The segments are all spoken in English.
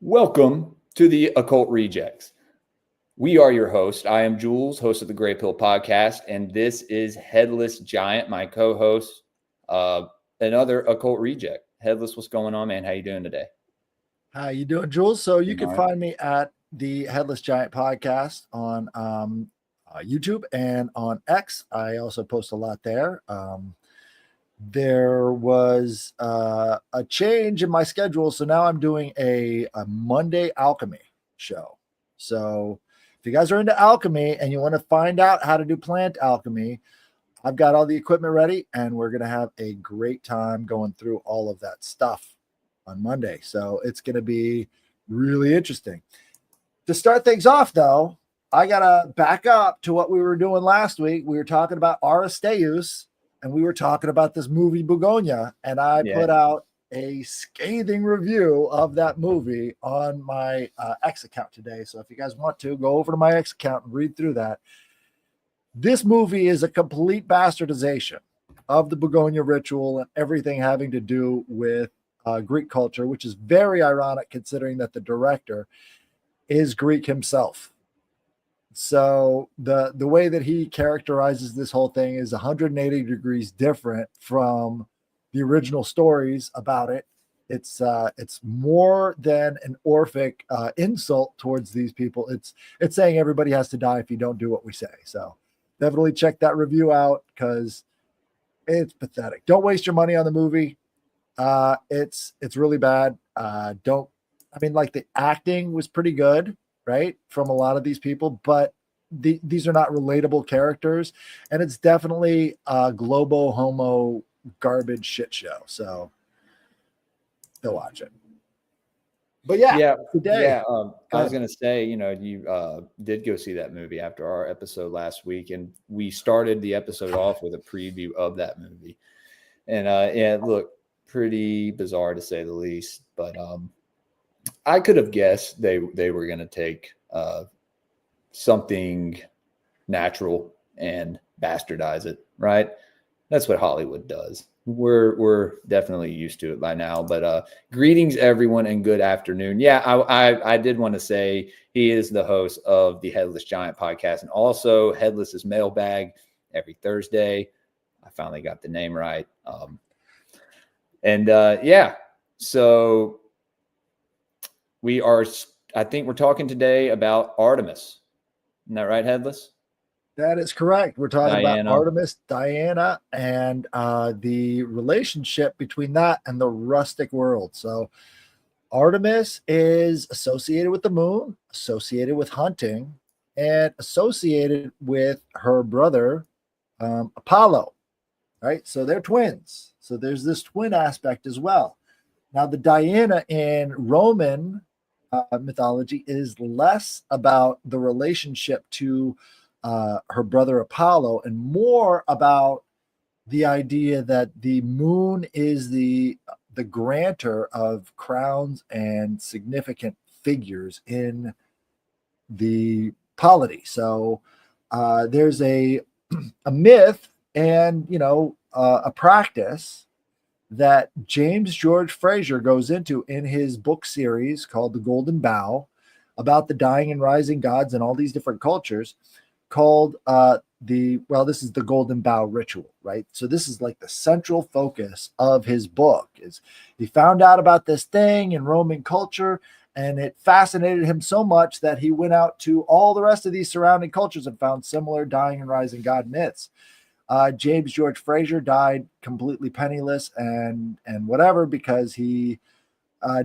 Welcome to the Occult Rejects. We are your host. I am Jules, host of the Gray Pill podcast, and this is Headless Giant, my co-host, another Occult Reject. Headless, what's going on, man? How you doing today? How you doing, Jules? So you Doing can all right. find me at the Headless Giant podcast on YouTube and on X. I also post a lot there. There was a change in my schedule, so now I'm doing a Monday alchemy show. So if you guys are into alchemy and you want to find out how to do plant alchemy, I've got all the equipment ready, and we're going to have a great time going through all of that stuff on Monday. So it's going to be really interesting. To start things off, though, I got to back up to what we were doing last week. We were talking about Aristeus, and we were talking about this movie Begonia, and I Yeah. put out a scathing review of that movie on my X account today. So if you guys want to, go over to my X account and read through that. This movie is a complete bastardization of the Begonia ritual and everything having to do with Greek culture, which is very ironic considering that the director is Greek himself. So the way that he characterizes this whole thing is 180 degrees different from the original stories about it. It's more than an Orphic insult towards these people. It's saying everybody has to die if you don't do what we say. So definitely check that review out because it's pathetic. Don't waste your money on the movie. It's really bad. Like the acting was pretty good, right, from a lot of these people, but these are not relatable characters, and it's definitely a globo homo garbage shit show. So go watch it. But today, I was gonna say, you did go see that movie after our episode last week, and we started the episode off with a preview of that movie, and it looked pretty bizarre to say the least. But I could have guessed they were gonna take something natural and bastardize it, right? That's what Hollywood does. We're definitely used to it by now. But greetings, everyone, and good afternoon. Yeah, I did want to say he is the host of the Headless Giant podcast and also Headless's Mailbag every Thursday. I finally got the name right. So we are. I think we're talking today about Artemis. Isn't that right, Headless? That is correct. We're talking Diana. about Artemis, Diana, and the relationship between that and the rustic world. So Artemis is associated with the moon, associated with hunting, and associated with her brother, Apollo, right? So they're twins. So there's this twin aspect as well. Now, the Diana in Roman mythology is less about the relationship to her brother Apollo and more about the idea that the moon is the grantor of crowns and significant figures in the polity. So there's a myth and a practice that James George Frazer goes into in his book series called The Golden Bough about the dying and rising gods and all these different cultures, called this is the Golden Bough ritual, right? So this is like the central focus of his book. Is he found out about this thing in Roman culture, and it fascinated him so much that he went out to all the rest of these surrounding cultures and found similar dying and rising god myths. James George Frazer died completely penniless and whatever because he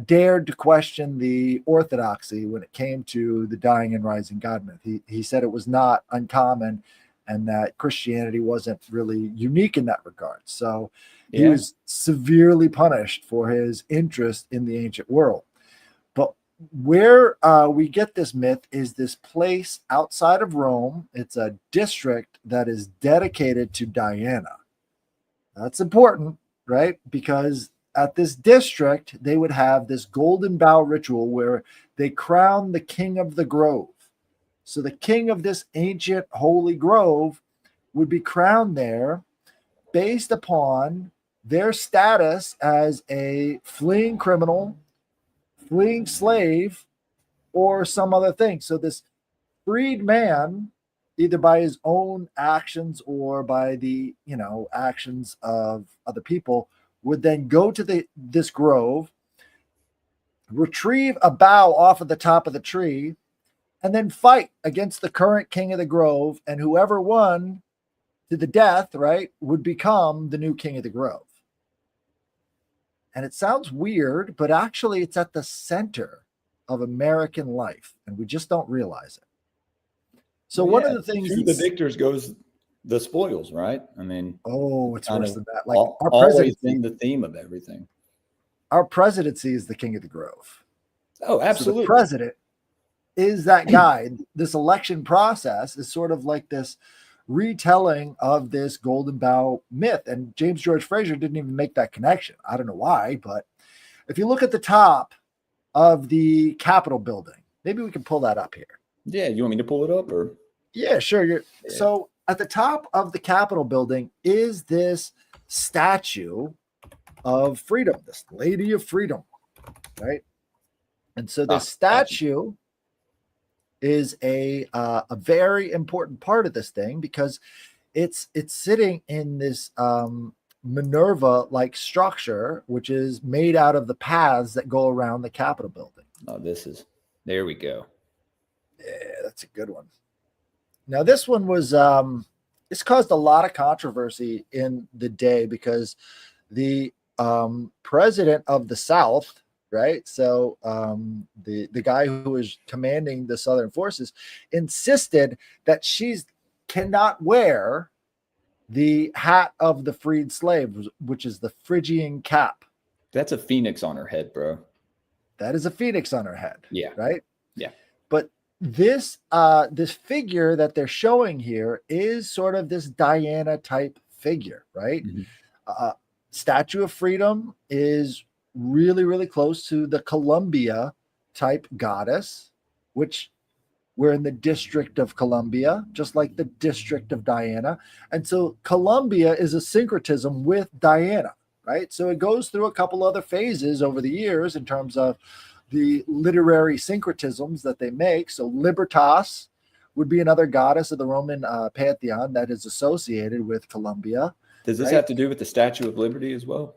dared to question the orthodoxy when it came to the dying and rising god myth. He said it was not uncommon and that Christianity wasn't really unique in that regard. So he was severely punished for his interest in the ancient world. But where we get this myth is this place outside of Rome. It's a district that is dedicated to Diana. That's important, right? Because at this district, they would have this golden bough ritual where they crown the king of the grove. So the king of this ancient holy grove would be crowned there based upon their status as a fleeing criminal fleeing slave, or some other thing. So this freed man, either by his own actions or by the actions of other people, would then go to this grove, retrieve a bough off of the top of the tree, and then fight against the current king of the grove, and whoever won to the death, right, would become the new king of the grove. And it sounds weird, but actually it's at the center of American life, and we just don't realize it. So one of the things to the victors goes the spoils, right? I mean, it's worse than that. Like our always been the theme of everything. Our presidency is the king of the grove. Oh, absolutely. So the president is that guy. This election process is sort of like this retelling of this golden bough myth. And James George Fraser didn't even make that connection. I don't know why, but if you look at the top of the Capitol building, maybe we can pull that up here. Yeah, you want me to pull it up, or? Yeah, sure. So at the top of the Capitol building is this statue of freedom, this Lady of Freedom, right? And so this statue is a very important part of this thing, because it's sitting in this Minerva-like structure, which is made out of the paths that go around the Capitol building. Oh, there we go. Yeah, that's a good one. Now, this one was, this caused a lot of controversy in the day, because the president of the South, right? So the guy who was commanding the Southern forces insisted that she cannot wear the hat of the freed slave, which is the Phrygian cap. That's a phoenix on her head, bro. That is a phoenix on her head. Yeah. Right? Yeah. But this figure that they're showing here is sort of this Diana type figure, right? Mm-hmm. Statue of Freedom is really, really close to the Columbia type goddess, which we're in the District of Columbia, just like the District of Diana. And so Columbia is a syncretism with Diana, right? So it goes through a couple other phases over the years in terms of the literary syncretisms that they make. So Libertas would be another goddess of the Roman pantheon that is associated with Columbia. Does this have to do with the Statue of Liberty as well?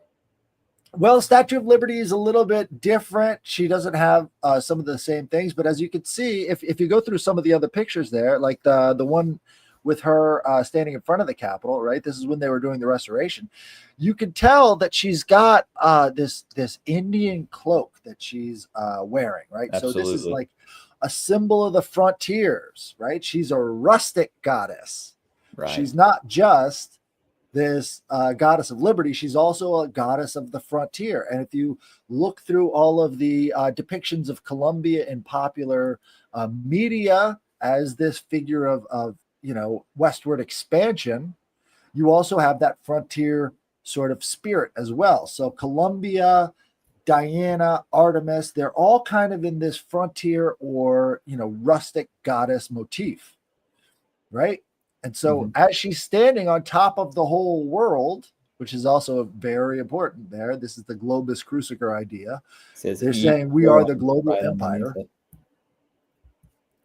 Well, Statue of Liberty is a little bit different. She doesn't have some of the same things, but as you can see, if you go through some of the other pictures there, like the one with her standing in front of the Capitol, right? This is when they were doing the restoration. You can tell that she's got this Indian cloak that she's wearing, right? Absolutely. So this is like a symbol of the frontiers, right? She's a rustic goddess. Right. She's not just this goddess of liberty, she's also a goddess of the frontier. And if you look through all of the depictions of Columbia in popular media as this figure of westward expansion, you also have that frontier sort of spirit as well. So Columbia, Diana, Artemis, they're all kind of in this frontier or rustic goddess motif, right? And so as she's standing on top of the whole world, which is also very important there, this is the globus cruciger idea. They're saying we are the global empire,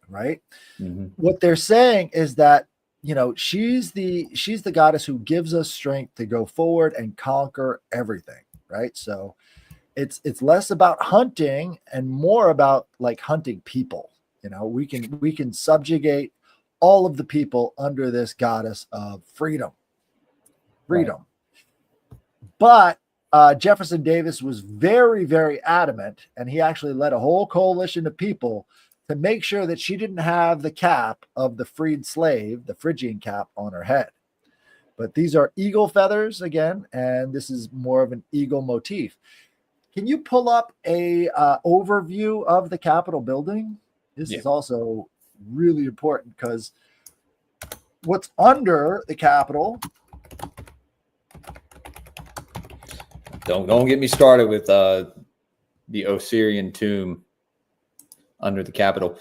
right? Mm-hmm. What they're saying is that, she's the goddess who gives us strength to go forward and conquer everything, right? So it's less about hunting and more about like hunting people. We can subjugate all of the people under this goddess of freedom. Right. But Jefferson Davis was very, very adamant, and he actually led a whole coalition of people to make sure that she didn't have the cap of the freed slave, the Phrygian cap, on her head. But these are eagle feathers again, and this is more of an eagle motif. Can you pull up a overview of the Capitol building? This is also really important, because what's under the Capitol. Don't get me started with the Osirian tomb under the Capitol.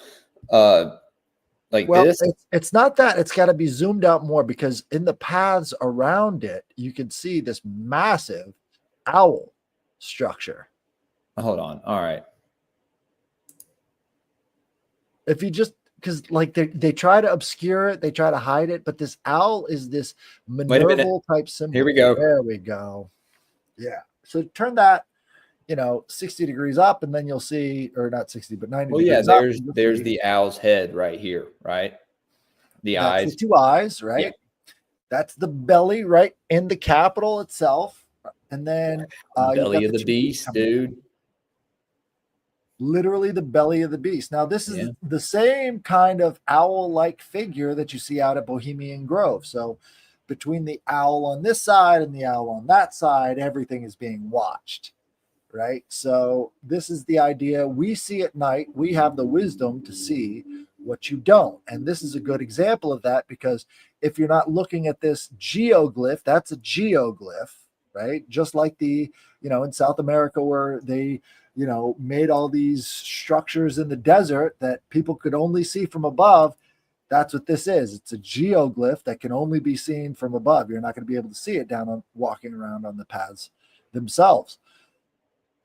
This. It's not that. It's got to be zoomed out more, because in the paths around it, you can see this massive owl structure. Hold on. All right. If you just, because like they try to obscure it, they try to hide it, but this owl is this Wait a minute. Minerval type symbol. Here we go. There we go. Yeah. So turn that, 60 degrees up, and then you'll see, or not 60, but 90 Well, yeah, degrees up. there's the owl's head right here, right? The That's eyes. the two eyes, right? Yeah. That's the belly, right, in the capital itself. And then belly of the beast, dude. Literally the belly of the beast. Now, this is the same kind of owl-like figure that you see out at Bohemian Grove. So between the owl on this side and the owl on that side, everything is being watched, right? So this is the idea. We see at night. We have the wisdom to see what you don't. And this is a good example of that, because if you're not looking at this geoglyph, that's a geoglyph, right? Just like in South America, where they made all these structures in the desert that people could only see from above. That's what this is. It's a geoglyph that can only be seen from above. You're not going to be able to see it walking around on the paths themselves.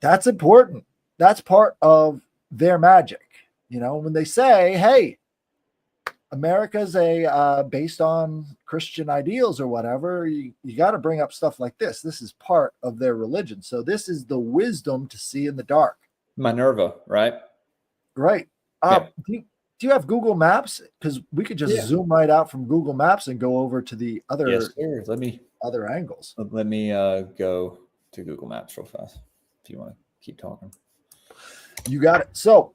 That's important. That's part of their magic. When they say, hey, America's based on Christian ideals or whatever, you got to bring up stuff like this. This is part of their religion. So this is the wisdom to see in the dark. Minerva, right? Right. Yeah. Do you have Google Maps? Because we could just zoom right out from Google Maps and go over to the other, other angles. Let me go to Google Maps real fast if you want to keep talking. You got it. So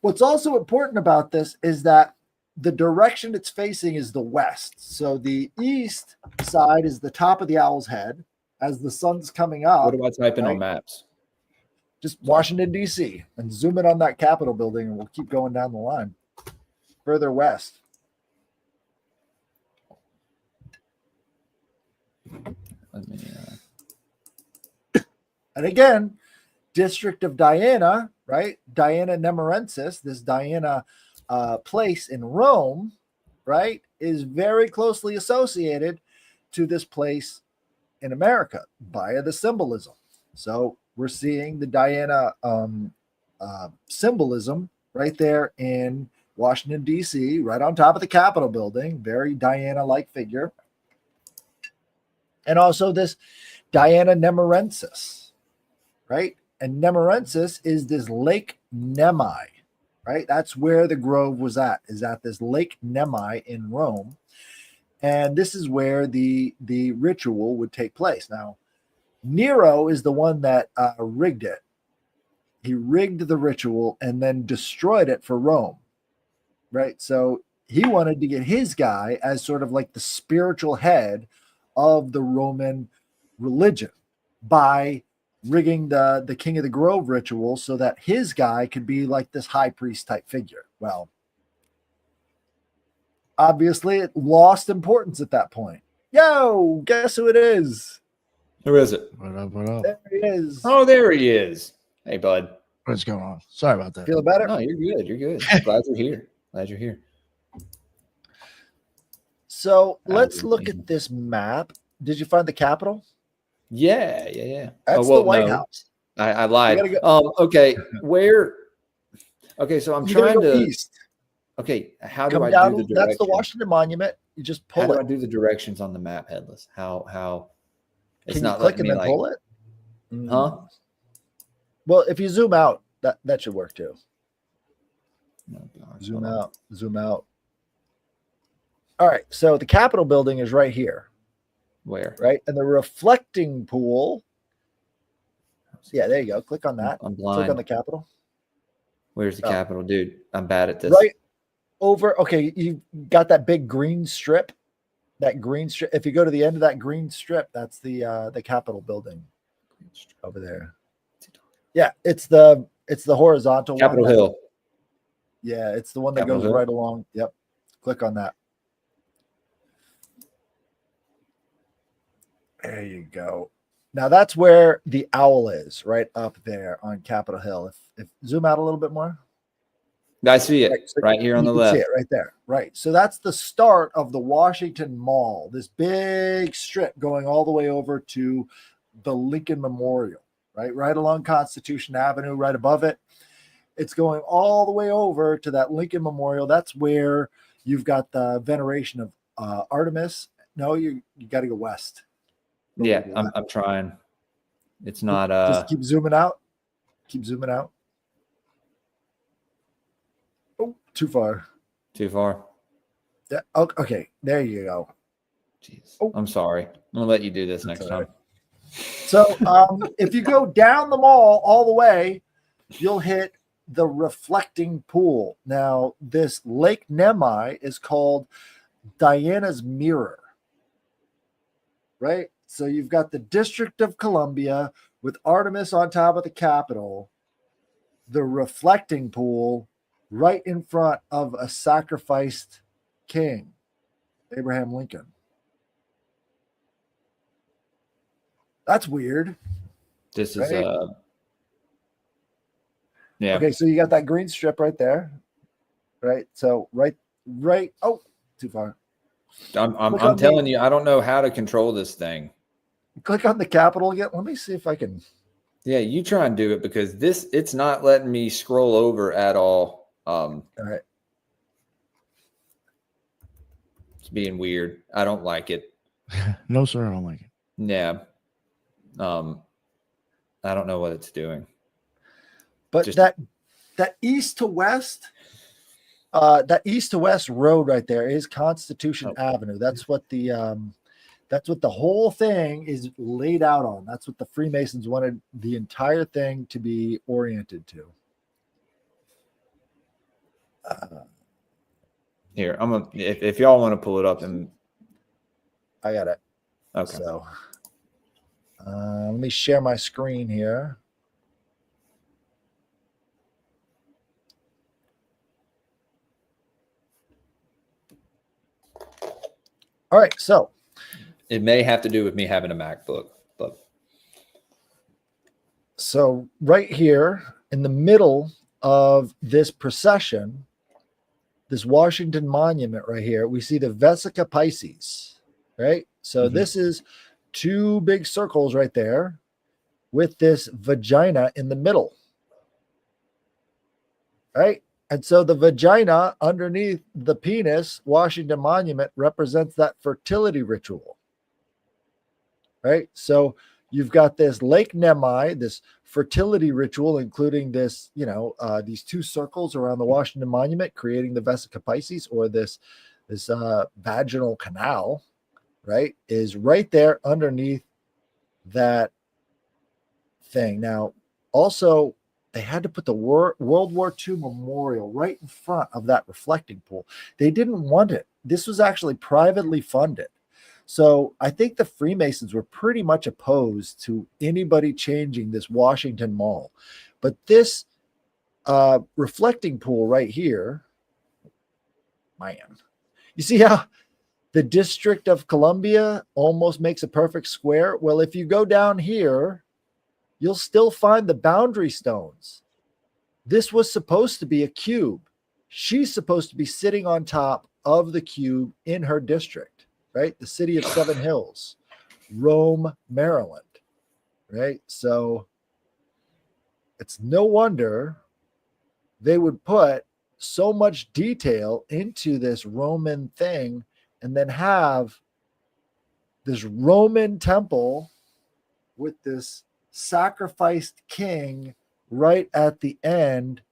what's also important about this is that the direction it's facing is the west. So the east side is the top of the owl's head as the sun's coming up. What do I type in on maps? Just Washington, D.C. and zoom in on that Capitol building, and we'll keep going down the line. Further west. And again, District of Diana, right? Diana Nemorensis, this Diana place in Rome, right, is very closely associated to this place in America via the symbolism. So we're seeing the Diana symbolism right there in Washington, D.C., right on top of the Capitol building, very Diana-like figure. And also this Diana Nemorensis, right? And Nemorensis is this Lake Nemi, right? That's where the grove was at, is at this Lake Nemi in Rome. And this is where the ritual would take place. Now, Nero is the one that rigged it. He rigged the ritual and then destroyed it for Rome, right? So he wanted to get his guy as sort of like the spiritual head of the Roman religion by rigging the King of the Grove ritual so that his guy could be like this high priest type figure. Well, obviously it lost importance at that point. Yo, guess who it is? Who is it? What up? What up? There he is. Oh, there he is. Hey, bud. What's going on? Sorry about that. Feeling better? No, you're good. You're good. Glad you're here. Glad you're here. So let's look at this map. Did you find the Capitol? Yeah. That's the White House. I lied. Go. Okay. Where? Okay, so I'm trying to. East. Okay, how do Come I down, do the directions? that's the Washington Monument. You just pull how it. do I do the directions on the map, Headless? How? It's Can not you click letting and me then pull it? Huh? Well, if you zoom out, that should work too. Oh, gosh, Zoom out. All right, so the Capitol building is right here. Where? Right, and the reflecting pool. Yeah, there you go. Click on that. I'm blind. Click on the Capitol. Where's the Capitol, dude? I'm bad at this. Right over. Okay, you got that big green strip. That green strip. If you go to the end of that green strip, that's the Capitol building over there. Yeah, it's the horizontal Capitol one. Hill. Yeah, it's the one that Capitol goes Hill. right along. Yep. Click on that. There you go. Now that's where the owl is, right up there on Capitol Hill. If zoom out a little bit more. I see it right here on the left. See it right there. Right. So that's the start of the Washington Mall, this big strip going all the way over to the Lincoln Memorial, right along Constitution Avenue, right above it. it's going all the way over to that Lincoln Memorial. That's where you've got the veneration of Artemis. No, you got to go west. Yeah, I'm trying. It's not just keep zooming out. Keep zooming out. Oh, too far. Too far. Yeah. Okay, there you go. Jeez. Oh, I'm sorry. I'm gonna let you do this next time. So if you go down the mall all the way, you'll hit the reflecting pool. Now, this Lake Nemi is called Diana's Mirror, right? So you've got the District of Columbia with Artemis on top of the Capitol, the reflecting pool right in front of a sacrificed king, Abraham Lincoln. That's weird. This right? is yeah. Okay, so you got that green strip right there, right? So right. Oh, too far. I'm telling you, I don't know how to control this thing. Click on the Capitol again. Let me see if I can. Yeah, you try and do it because it's not letting me scroll over at all. All right. It's being weird. I don't like it. No, sir, I don't like it. Yeah. I don't know what it's doing. But that east to west road right there is Constitution Avenue. That's what the whole thing is laid out on. That's what the Freemasons wanted the entire thing to be oriented to. Here, I'm gonna if y'all want to pull it up, and I got it. Okay. So let me share my screen here. All right, so it may have to do with me having a MacBook, but so right here in the middle of this procession, this Washington Monument right here, we see the Vesica Pisces, right? So this is two big circles right there with this vagina in the middle, right? And so the vagina underneath the penis, Washington Monument, represents that fertility ritual, right? So you've got this Lake Nemi, this fertility ritual, including this, these two circles around the Washington Monument, creating the Vesica Pisces, or this vaginal canal, right, is right there underneath that thing. Now, also, they had to put the World War II memorial right in front of that reflecting pool. They didn't want it. This was actually privately funded. So I think the Freemasons were pretty much opposed to anybody changing this Washington Mall. But this reflecting pool right here, man, you see how the District of Columbia almost makes a perfect square? Well, if you go down here, you'll still find the boundary stones. This was supposed to be a cube. She's supposed to be sitting on top of the cube in her district, right? The city of Seven Hills, Rome, Maryland, right? So it's no wonder they would put so much detail into this Roman thing and then have this Roman temple with this sacrificed king right at the end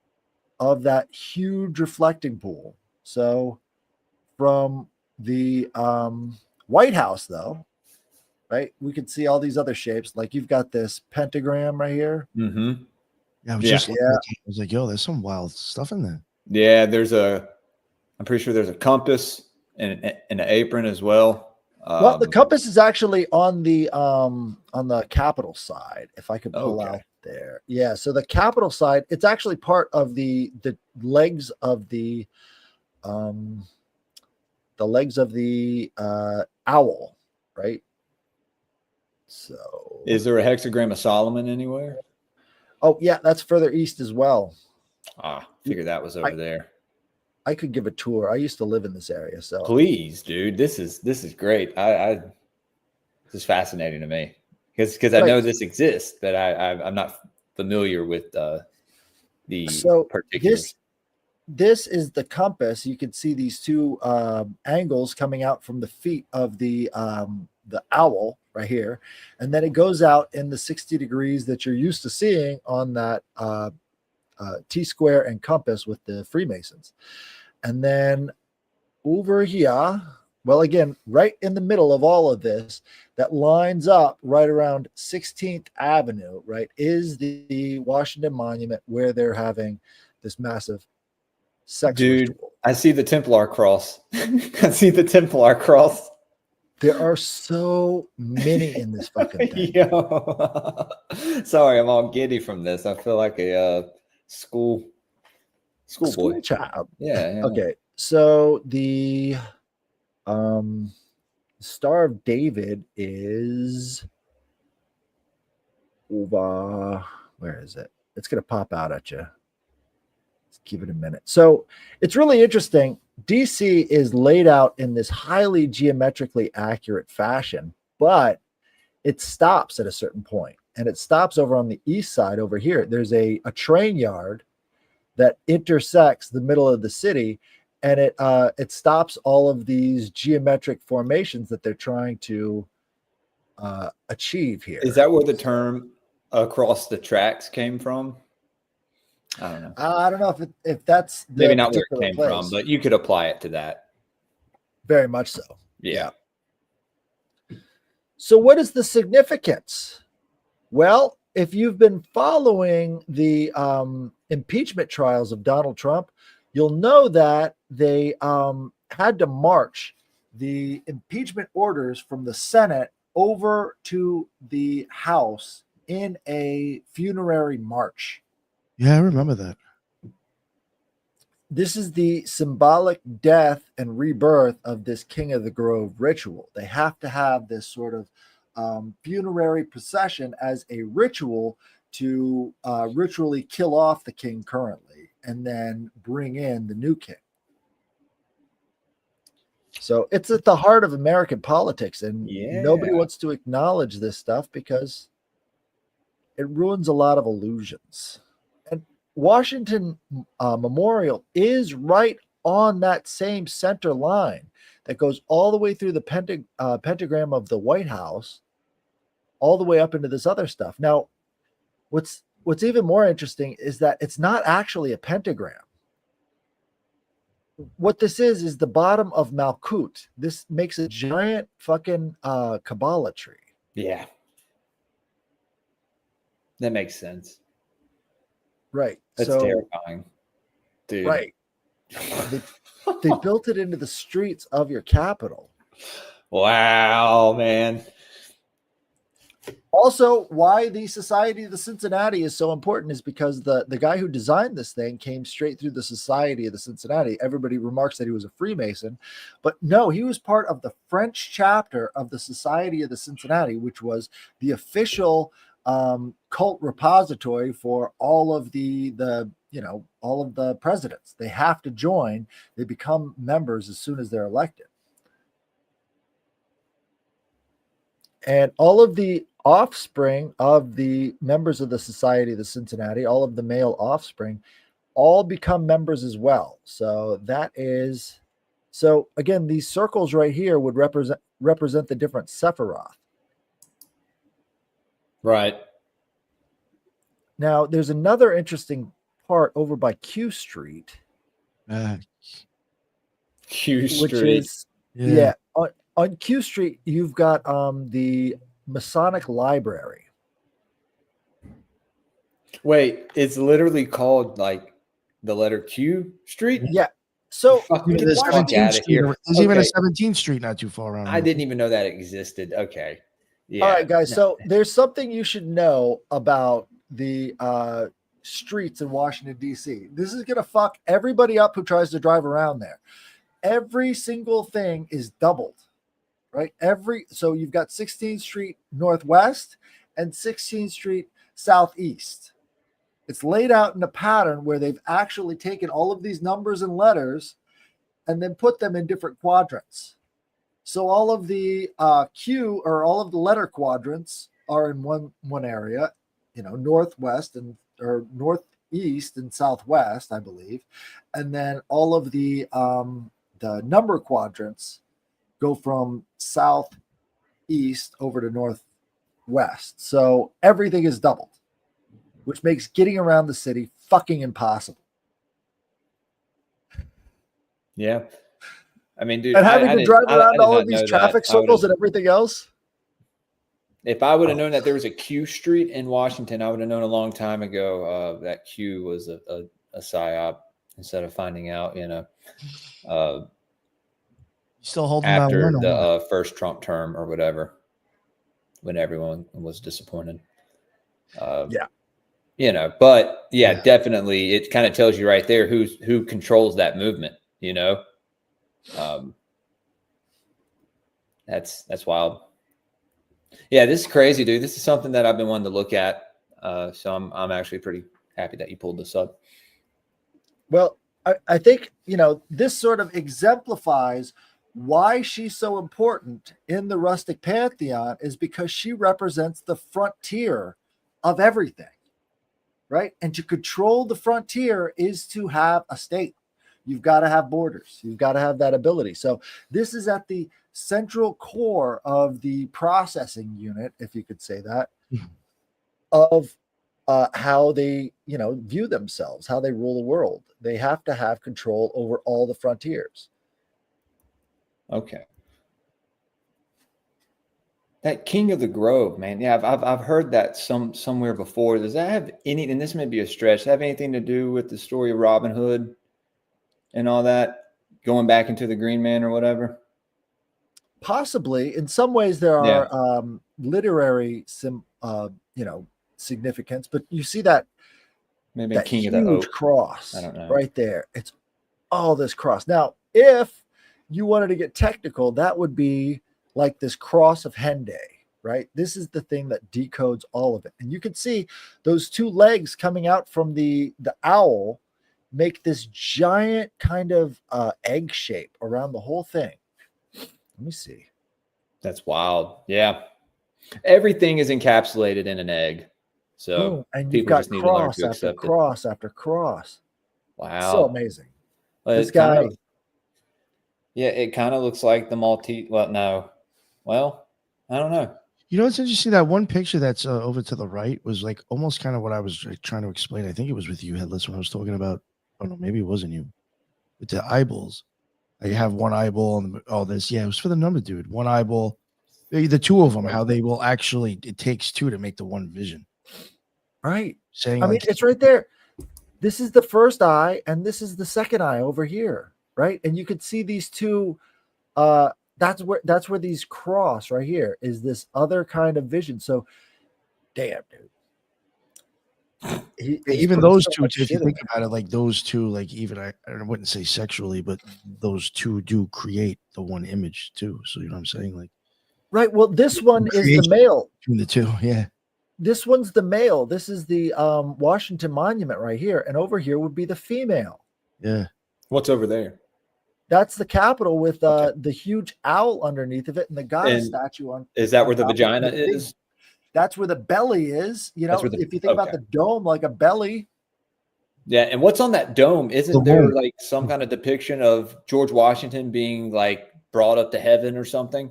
of that huge reflecting pool. So from the White House, though, right, we can see all these other shapes. Like you've got this pentagram right here. Mm-hmm. Yeah, I was like, yo, there's some wild stuff in there. Yeah, I'm pretty sure there's a compass and an apron as well. Well, the compass is actually on the Capitol side. If I could pull out there, yeah. So the Capitol side, it's actually part of the legs of the owl, right? So, is there a hexagram of Solomon anywhere? Oh yeah, that's further east as well. Figured that was over there. I could give a tour. I used to live in this area, so please, dude. This is great. This is fascinating to me because I know this exists, but I'm not familiar with the So particulars. this is the compass. You can see these two angles coming out from the feet of the owl right here, and then it goes out in the 60 degrees that you're used to seeing on that T-square and compass with the Freemasons. And then over here, well, again, right in the middle of all of this, that lines up right around 16th Avenue, right, is the Washington Monument where they're having this massive sex ritual. I see the Templar cross. I see the Templar cross. There are so many in this fucking thing. Yo. Sorry, I'm all giddy from this. I feel like a schoolboy. School child. Yeah. Okay. So the Star of David is over. Where is it? It's gonna pop out at you. Let's give it a minute. So it's really interesting. DC is laid out in this highly geometrically accurate fashion, but it stops at a certain point, and it stops over on the east side over here. There's a train yard that intersects the middle of the city, and it stops all of these geometric formations that they're trying to achieve here. Is that where the term across the tracks came from? I don't know. I don't know if that's the maybe not where it particular came place. from, but you could apply it to that. Very much so. Yeah. So what is the significance? Well, if you've been following the impeachment trials of Donald Trump, you'll know that they had to march the impeachment orders from the Senate over to the House in a funerary march. Yeah, I remember that. This is the symbolic death and rebirth of this King of the Grove ritual. They have to have this sort of funerary procession as a ritual to ritually kill off the king currently and then bring in the new king. So it's at the heart of American politics, and nobody wants to acknowledge this stuff because it ruins a lot of illusions. And Washington Memorial is right on that same center line that goes all the way through the pentagram of the White House, all the way up into this other stuff. Now, what's even more interesting is that it's not actually a pentagram. What this is the bottom of Malkut. This makes a giant fucking Kabbalah tree. Yeah. That makes sense. Right. That's terrifying. Dude. Right. They built it into the streets of your capital. Wow, man. Also, why the Society of the Cincinnati is so important is because the guy who designed this thing came straight through the Society of the Cincinnati. Everybody remarks that he was a Freemason, but no, he was part of the French chapter of the Society of the Cincinnati, which was the official cult repository for all of the all of the presidents. They have to join. They become members as soon as they're elected. And all of the offspring of the members of the Society of the Cincinnati, all of the male offspring, all become members as well. So again, these circles right here would represent the different Sephiroth. Right. Now, there's another interesting part over by Q Street. Q Street. Which is, on Q Street, you've got the Masonic Library. Wait, it's literally called like the letter Q Street? Yeah. So there's 17th Street. There's even a 17th Street not too far around. I didn't even know that existed. Okay. Yeah. All right, guys. So there's something you should know about the streets in Washington, D.C. This is going to fuck everybody up who tries to drive around there. Every single thing is doubled. Right. So you've got 16th Street Northwest and 16th Street Southeast. It's laid out in a pattern where they've actually taken all of these numbers and letters and then put them in different quadrants. So all of the Q or all of the letter quadrants are in one area, northwest or southeast and southwest, I believe, and then all of the number quadrants go from southeast over to northwest. So everything is doubled, which makes getting around the city fucking impossible. Yeah. I mean, dude, And having to drive around all of did not these know traffic that. circles and everything else. If I would have known that there was a Q Street in Washington, I would have known a long time ago that Q was a psyop instead of finding out, Still holding after that one. the first Trump term or whatever, when everyone was disappointed. Yeah. But definitely, it kind of tells you right there who controls that movement. That's wild. Yeah, this is crazy, dude. This is something that I've been wanting to look at. So I'm actually pretty happy that you pulled this up. Well, I think, this sort of exemplifies why she's so important in the Rustic pantheon, is because she represents the frontier of everything, right? And to control the frontier is to have a state. You've got to have borders. You've got to have that ability. So this is at the central core of the processing unit, if you could say that, of how they, view themselves, how they rule the world. They have to have control over all the frontiers. Okay. That King of the Grove, man. Yeah, I've heard that somewhere before. Does that have any? And this may be a stretch. Does that have anything to do with the story of Robin Hood and all that, going back into the Green Man or whatever? Possibly. In some ways, there are literary significance, but you see that Maybe that King huge of the Oak cross I don't know. right there. It's all this cross. Now, if you wanted to get technical, that would be like this cross of Henday, right? This is the thing that decodes all of it. And you can see those two legs coming out from the owl make this giant kind of egg shape around the whole thing. Let me see. That's wild. Yeah. Everything is encapsulated in an egg. So boom, and you've people got just need to learn cross to after accept cross after cross. Wow. So amazing. Well, This guy. It kind of looks like the Maltese. Well, no. Well, I don't know. It's interesting. That one picture that's over to the right was like almost kind of what I was trying to explain. I think it was with you, Headless, when I was talking about. Oh no, maybe it wasn't you. With the eyeballs, I have one eyeball and all this. Yeah, it was for the number dude. One eyeball. The two of them. How they will actually. It takes two to make the one vision. Right. Saying, I mean, it's right there. This is the first eye, and this is the second eye over here, right? And you could see these two. That's where these cross right here is this other kind of vision. So, damn, dude. Even those two, if you think about it, like those two, like even I wouldn't say sexually, but those two do create the one image too. So you know what I'm saying? Like, right. Well, this one is the male between the two. Yeah. This one's the male. This is the Washington Monument right here, and over here would be the female. Yeah. What's over there? That's the Capitol with the huge owl underneath of it, and the goddess statue on. Is that where the vagina is? That's where the belly is. If you think about the dome, like a belly. Yeah, and what's on that dome? Isn't there like some kind of depiction of George Washington being like brought up to heaven or something?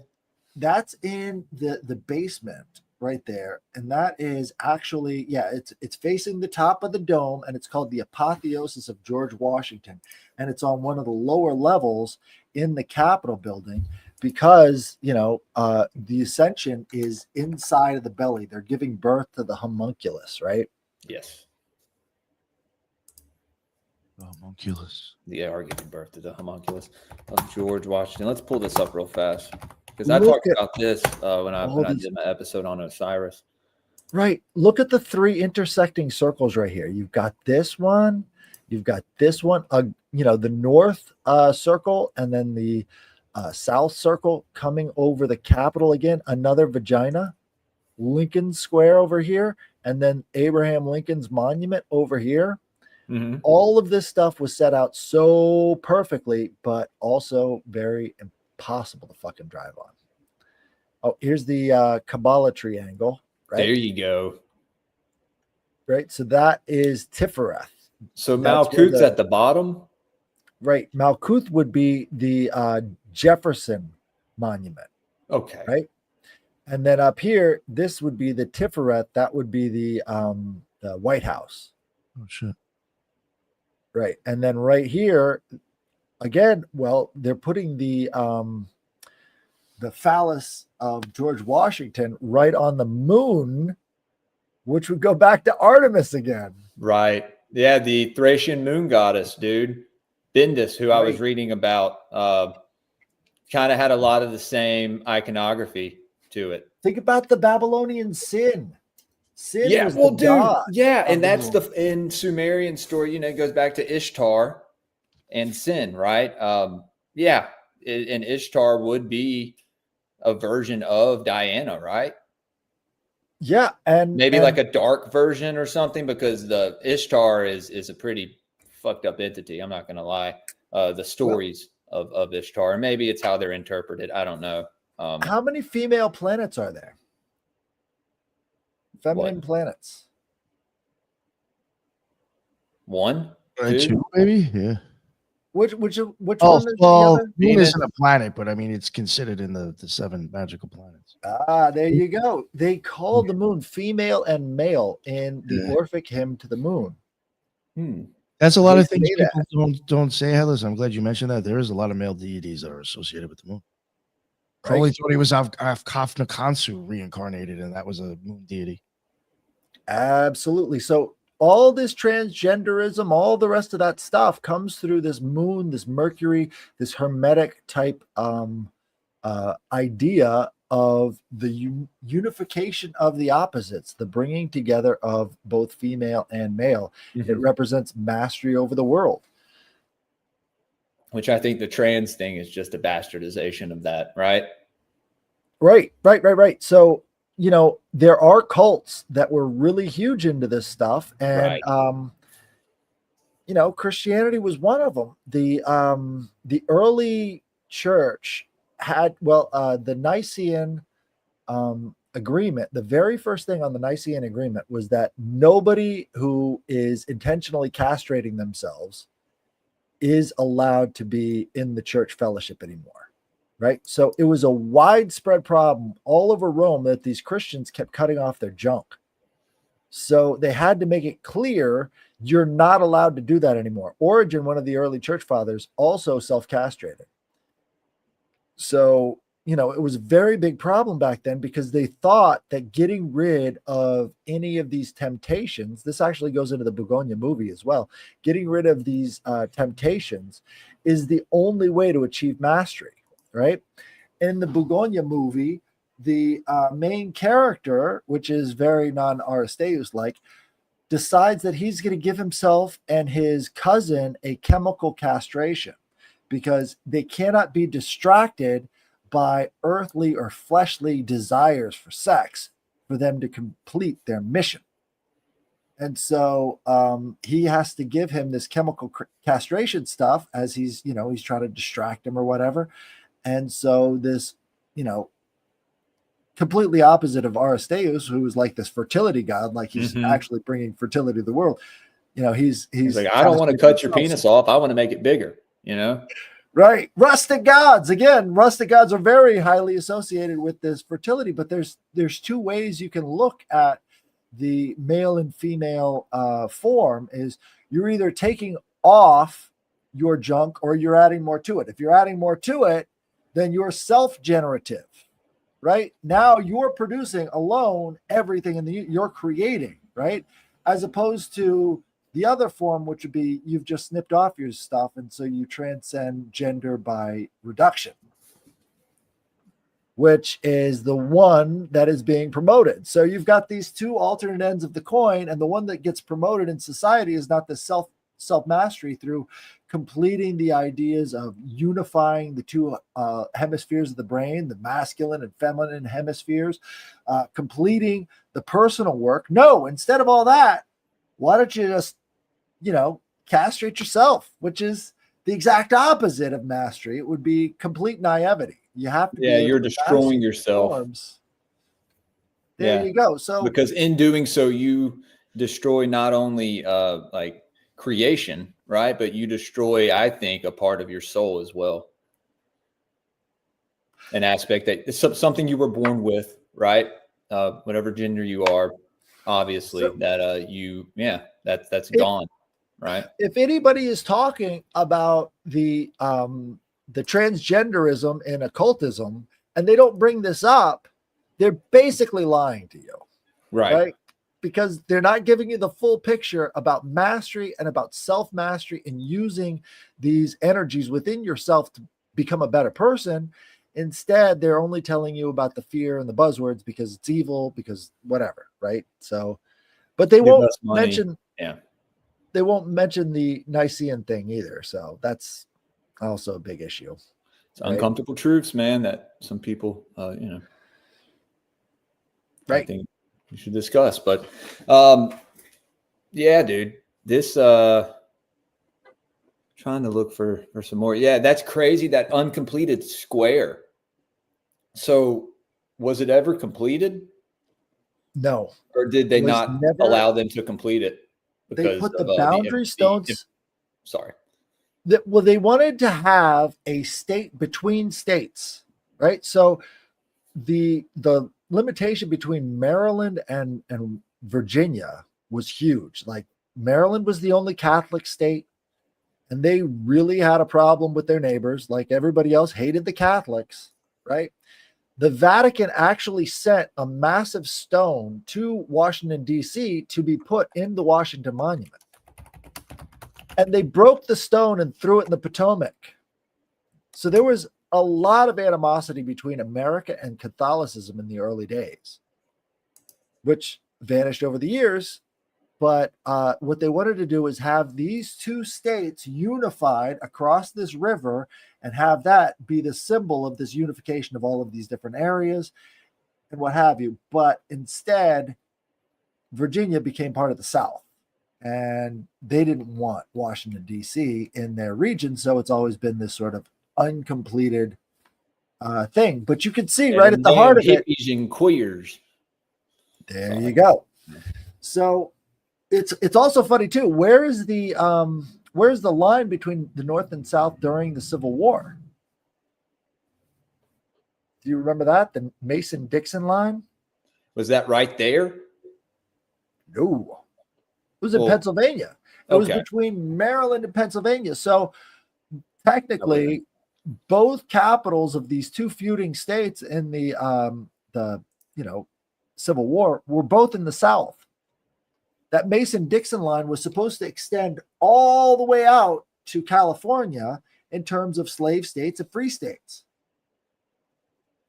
That's in the basement right there, and that is actually it's facing the top of the dome, and it's called the Apotheosis of George Washington, and it's on one of the lower levels in the Capitol building because the ascension is inside of the belly. They're giving birth to the homunculus, right? Yes. The homunculus. Yeah, are giving birth to the homunculus of George Washington. Let's pull this up real fast. Because I talked about this when I did my episode on Osiris. Right. Look at the three intersecting circles right here. You've got this one. You've got this one. The north circle, and then the south circle coming over the Capitol again. Another vagina. Lincoln Square over here, and then Abraham Lincoln's monument over here. Mm-hmm. All of this stuff was set out so perfectly, but also very impossible to fucking drive on. Oh, here's the Kabbalah triangle. Right? There you go. Right. So that is Tifereth. So That's where Malkuth's at the bottom. Right. Malkuth would be the Jefferson Monument. Okay. Right. And then up here, this would be the Tiferet. That would be the White House. Oh shit. Right. And then right here, again, well, they're putting the phallus of George Washington right on the moon, which would go back to Artemis again. Right. Yeah, the Thracian moon goddess, dude. Bindis, who I was reading about, kind of had a lot of the same iconography to it. Think about the Babylonian Sin. Yeah, was well, the dude, god yeah, and the that's moon. in Sumerian story, it goes back to Ishtar and Sin, right? Yeah, and Ishtar would be a version of Diana, right? Yeah, and maybe like a dark version or something, because the Ishtar is a pretty fucked up entity. I'm not gonna lie. The stories of Ishtar, maybe it's how they're interpreted. I don't know. How many female planets are there? Feminine planets. One, two, maybe. Yeah. Which one is the well, other? Moon isn't a planet, but I mean it's considered in the 7 magical planets. Ah, there you go. They call the moon female and male in the Orphic hymn to the moon. That's a lot of things people don't say, Headless. I'm glad you mentioned that. There is a lot of male deities that are associated with the moon. Crowley thought he was Kafna Kansu reincarnated, and that was a moon deity. Absolutely. So all this transgenderism, all the rest of that stuff comes through this moon, this Mercury, this hermetic type idea of the unification of the opposites, the bringing together of both female and male. It represents mastery over the world. Which I think the trans thing is just a bastardization of that, right? Right. So, there are cults that were really huge into this stuff. And, Christianity was one of them. The early church had, the Nicene agreement, the very first thing on the Nicene agreement was that nobody who is intentionally castrating themselves is allowed to be in the church fellowship anymore. Right. So it was a widespread problem all over Rome that these Christians kept cutting off their junk. So they had to make it clear you're not allowed to do that anymore. Origen, one of the early church fathers, also self-castrated. So, it was a very big problem back then because they thought that getting rid of any of these temptations, this actually goes into the Begonia movie as well, getting rid of these temptations is the only way to achieve mastery. Right. In the Begonia movie, the main character, which is very non-Aristeus like, decides that he's going to give himself and his cousin a chemical castration because they cannot be distracted by earthly or fleshly desires for sex for them to complete their mission. And so he has to give him this chemical castration stuff as he's trying to distract him or whatever. And so this, completely opposite of Aristeus, who was like this fertility god, like he's actually bringing fertility to the world. He's like, I don't want to cut your penis off. I want to make it bigger, Right. Rustic gods. Again, rustic gods are very highly associated with this fertility, but there's two ways you can look at the male and female form is you're either taking off your junk or you're adding more to it. If you're adding more to it, then you're self-generative, right? Now you're producing alone everything you're creating, right? As opposed to the other form, which would be you've just snipped off your stuff, and so you transcend gender by reduction, which is the one that is being promoted. So you've got these two alternate ends of the coin, and the one that gets promoted in society is not the self-mastery through completing the ideas of unifying the two hemispheres of the brain, the masculine and feminine hemispheres, completing the personal work. No, instead of all that, why don't you just, castrate yourself, which is the exact opposite of mastery. It would be complete naivety. You have to. Yeah, you're destroying yourself. Forms. There you go. So because in doing so, you destroy not only creation, right? But you destroy, I think, a part of your soul as well. An aspect that it's something you were born with, right? Whatever gender you are, obviously, So that that's if, gone, right? if anybody is talking about the transgenderism and occultism, and they don't bring this up, they're basically lying to you, right? Because they're not giving you the full picture about mastery and about self-mastery and using these energies within yourself to become a better person. Instead, they're only telling you about the fear and the buzzwords because it's evil, because whatever, right? So, but they Give won't us money. mention, Yeah. they won't mention the Nicene thing either. So that's also a big issue. It's uncomfortable truths, man, that some people, I think we should discuss. But yeah, dude, this trying to look for some more. Yeah, that's crazy. That uncompleted square. So was it ever completed? No. Or did they not allow them to complete it? Because they put the boundary stones. Sorry. Well, they wanted to have a state between states, right? So the limitation between Maryland and Virginia was huge. Like Maryland was the only Catholic state, and they really had a problem with their neighbors. Like everybody else hated the Catholics, right? The Vatican actually sent a massive stone to Washington, D.C. to be put in the Washington Monument. And they broke the stone and threw it in the Potomac. So there was a lot of animosity between America and Catholicism in the early days, which vanished over the years. But what they wanted to do is have these two states unified across this river and have that be the symbol of this unification of all of these different areas and what have you. But instead, Virginia became part of the South, and they didn't want Washington, D.C. in their region. So it's always been this sort of uncompleted thing. But you can see right at the heart of it. Hippies and queers. There you go. So it's also funny too. Where's the line between the North and South during the Civil War? Do you remember that? The Mason-Dixon line? Was that right there? No. It was in Pennsylvania. It was between Maryland and Pennsylvania. So technically, both capitals of these two feuding states in the Civil War were both in the South. That Mason-Dixon line was supposed to extend all the way out to California in terms of slave states and free states.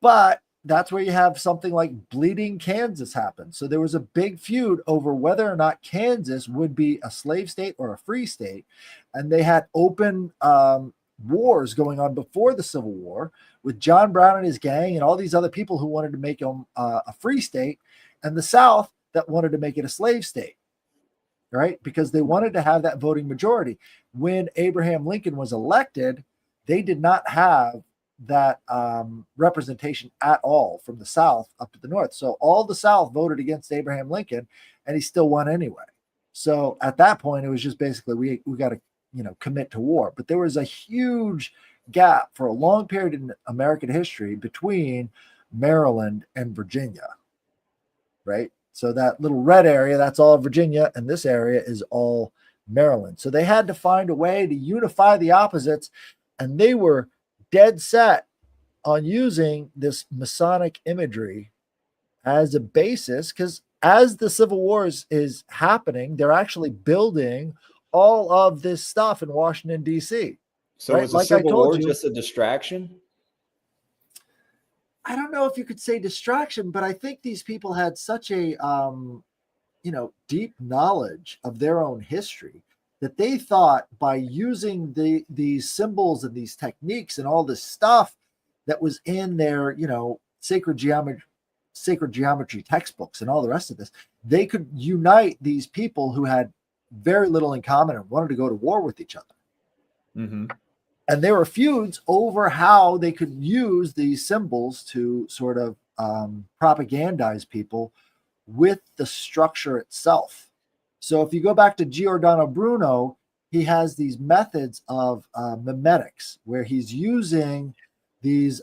But that's where you have something like Bleeding Kansas happen. So there was a big feud over whether or not Kansas would be a slave state or a free state. And they had open wars going on before the Civil War with John Brown and his gang and all these other people who wanted to make them a free state, and the South that wanted to make it a slave state. Right? Because they wanted to have that voting majority. When Abraham Lincoln was elected, they did not have that representation at all from the South up to the North. So all the South voted against Abraham Lincoln, and he still won anyway. So at that point, it was just basically we got to commit to war. But there was a huge gap for a long period in American history between Maryland and Virginia, right? So that little red area, that's all Virginia, and this area is all Maryland. So they had to find a way to unify the opposites, and they were dead set on using this Masonic imagery as a basis, because as the Civil War is happening, they're actually building all of this stuff in Washington, D.C. So was the Civil War just a distraction? I don't know if you could say distraction, but I think these people had such a, deep knowledge of their own history that they thought by using these symbols and these techniques and all this stuff that was in their, sacred geometry textbooks and all the rest of this, they could unite these people who had very little in common and wanted to go to war with each other. Mm-hmm. And there were feuds over how they could use these symbols to sort of propagandize people with the structure itself. So if you go back to Giordano Bruno, he has these methods of mimetics where he's using these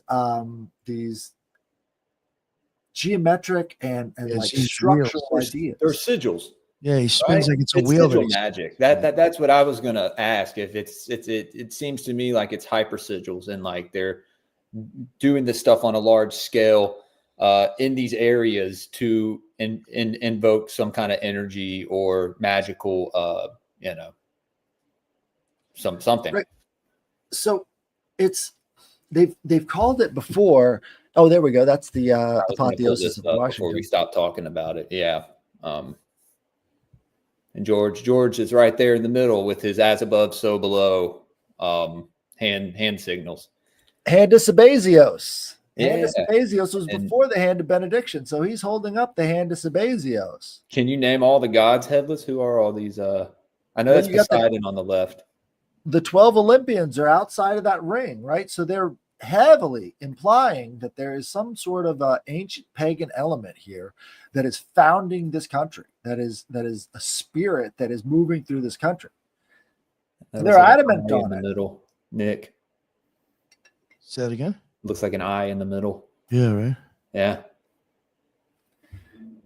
geometric and Yes, like he's structural They're ideas. sigils. Yeah, he spins Right? like it's a It's wheel. sigil that he's- magic. That's what I was gonna ask. If it seems to me like it's hyper sigils and like they're doing this stuff on a large scale in these areas to invoke some kind of energy or magical something. Right. So it's they've called it before. Oh, there we go. That's the I was gonna pull apotheosis this of up before Washington. we stop talking about it. Yeah. And George is right there in the middle with his as above, so below hand signals. Hand of Sabazios. Hand Yeah. of Sabazios was And before the hand of benediction. So he's holding up the hand of Sabazios. can you name all the gods, Headless? Who are all these? I know Well, that's you got Poseidon on the left. the 12 Olympians are outside of that ring, right? So they're heavily implying that there is some sort of ancient pagan element here that is founding this country. That is a spirit that is moving through this country. That They're looks like an adamant eye on in the it. middle. Nick, Say that again. looks like an eye in the middle. Yeah, right. Yeah,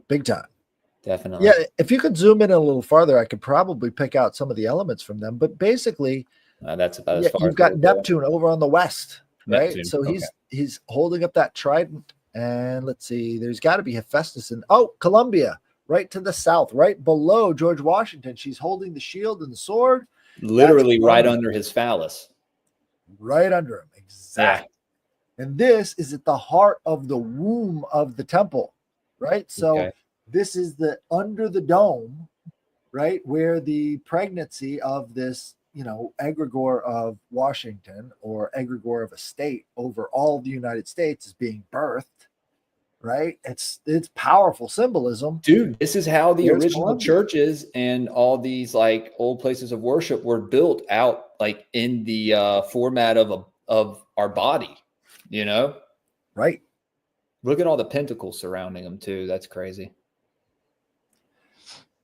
Big time. definitely. Yeah, if you could zoom in a little farther, I could probably pick out some of the elements from them. But basically, That's about as yeah, far you've as got we'll go. Neptune over on the west, right? Neptune, So okay. he's holding up that trident, and let's see, there's got to be Hephaestus in Columbia, right to the south, right below George Washington. She's holding the shield and the sword, Literally right Columbia. under his phallus. right under him, exactly. And this is at the heart of the womb of the temple, right? So Okay. this is the under the dome, right, where the pregnancy of this, egregore of Washington or egregore of a state over all the United States is being birthed, right? It's powerful symbolism. Dude, this is how the There's original Columbia. churches and all these like old places of worship were built out like in the format of our body, Right. Look at all the pentacles surrounding them too. That's crazy.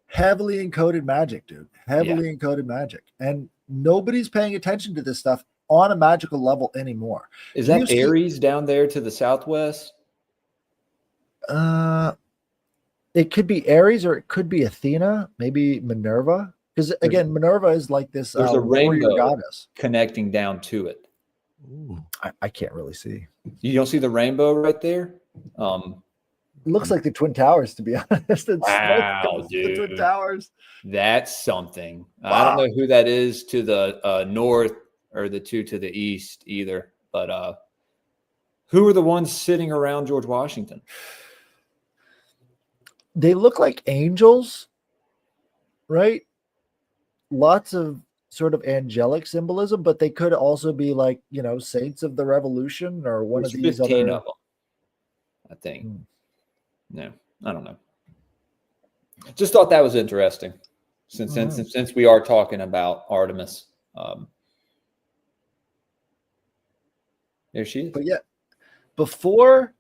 Heavily encoded magic, dude. Heavily encoded magic. And nobody's paying attention to this stuff on a magical level anymore. Is You that see- Aries down there to the southwest? It could be Aries or it could be Athena, maybe Minerva. Because again, Minerva is like this There's a warrior rainbow goddess. connecting down to it. Ooh. I can't really see. You don't see the rainbow right there? It looks like the Twin Towers, to be honest. It's Wow, the Twin dude. Towers. That's something. I Wow. don't know who that is to the north or the two to the east either. But who are the ones sitting around George Washington? They look like angels, right? Lots of sort of angelic symbolism, but they could also be like, saints of the revolution or one There's of these 15 other. of them, I think. Hmm. No, I don't know. Just thought that was interesting since Mhm. since we are talking about Artemis. There she is. But yeah, before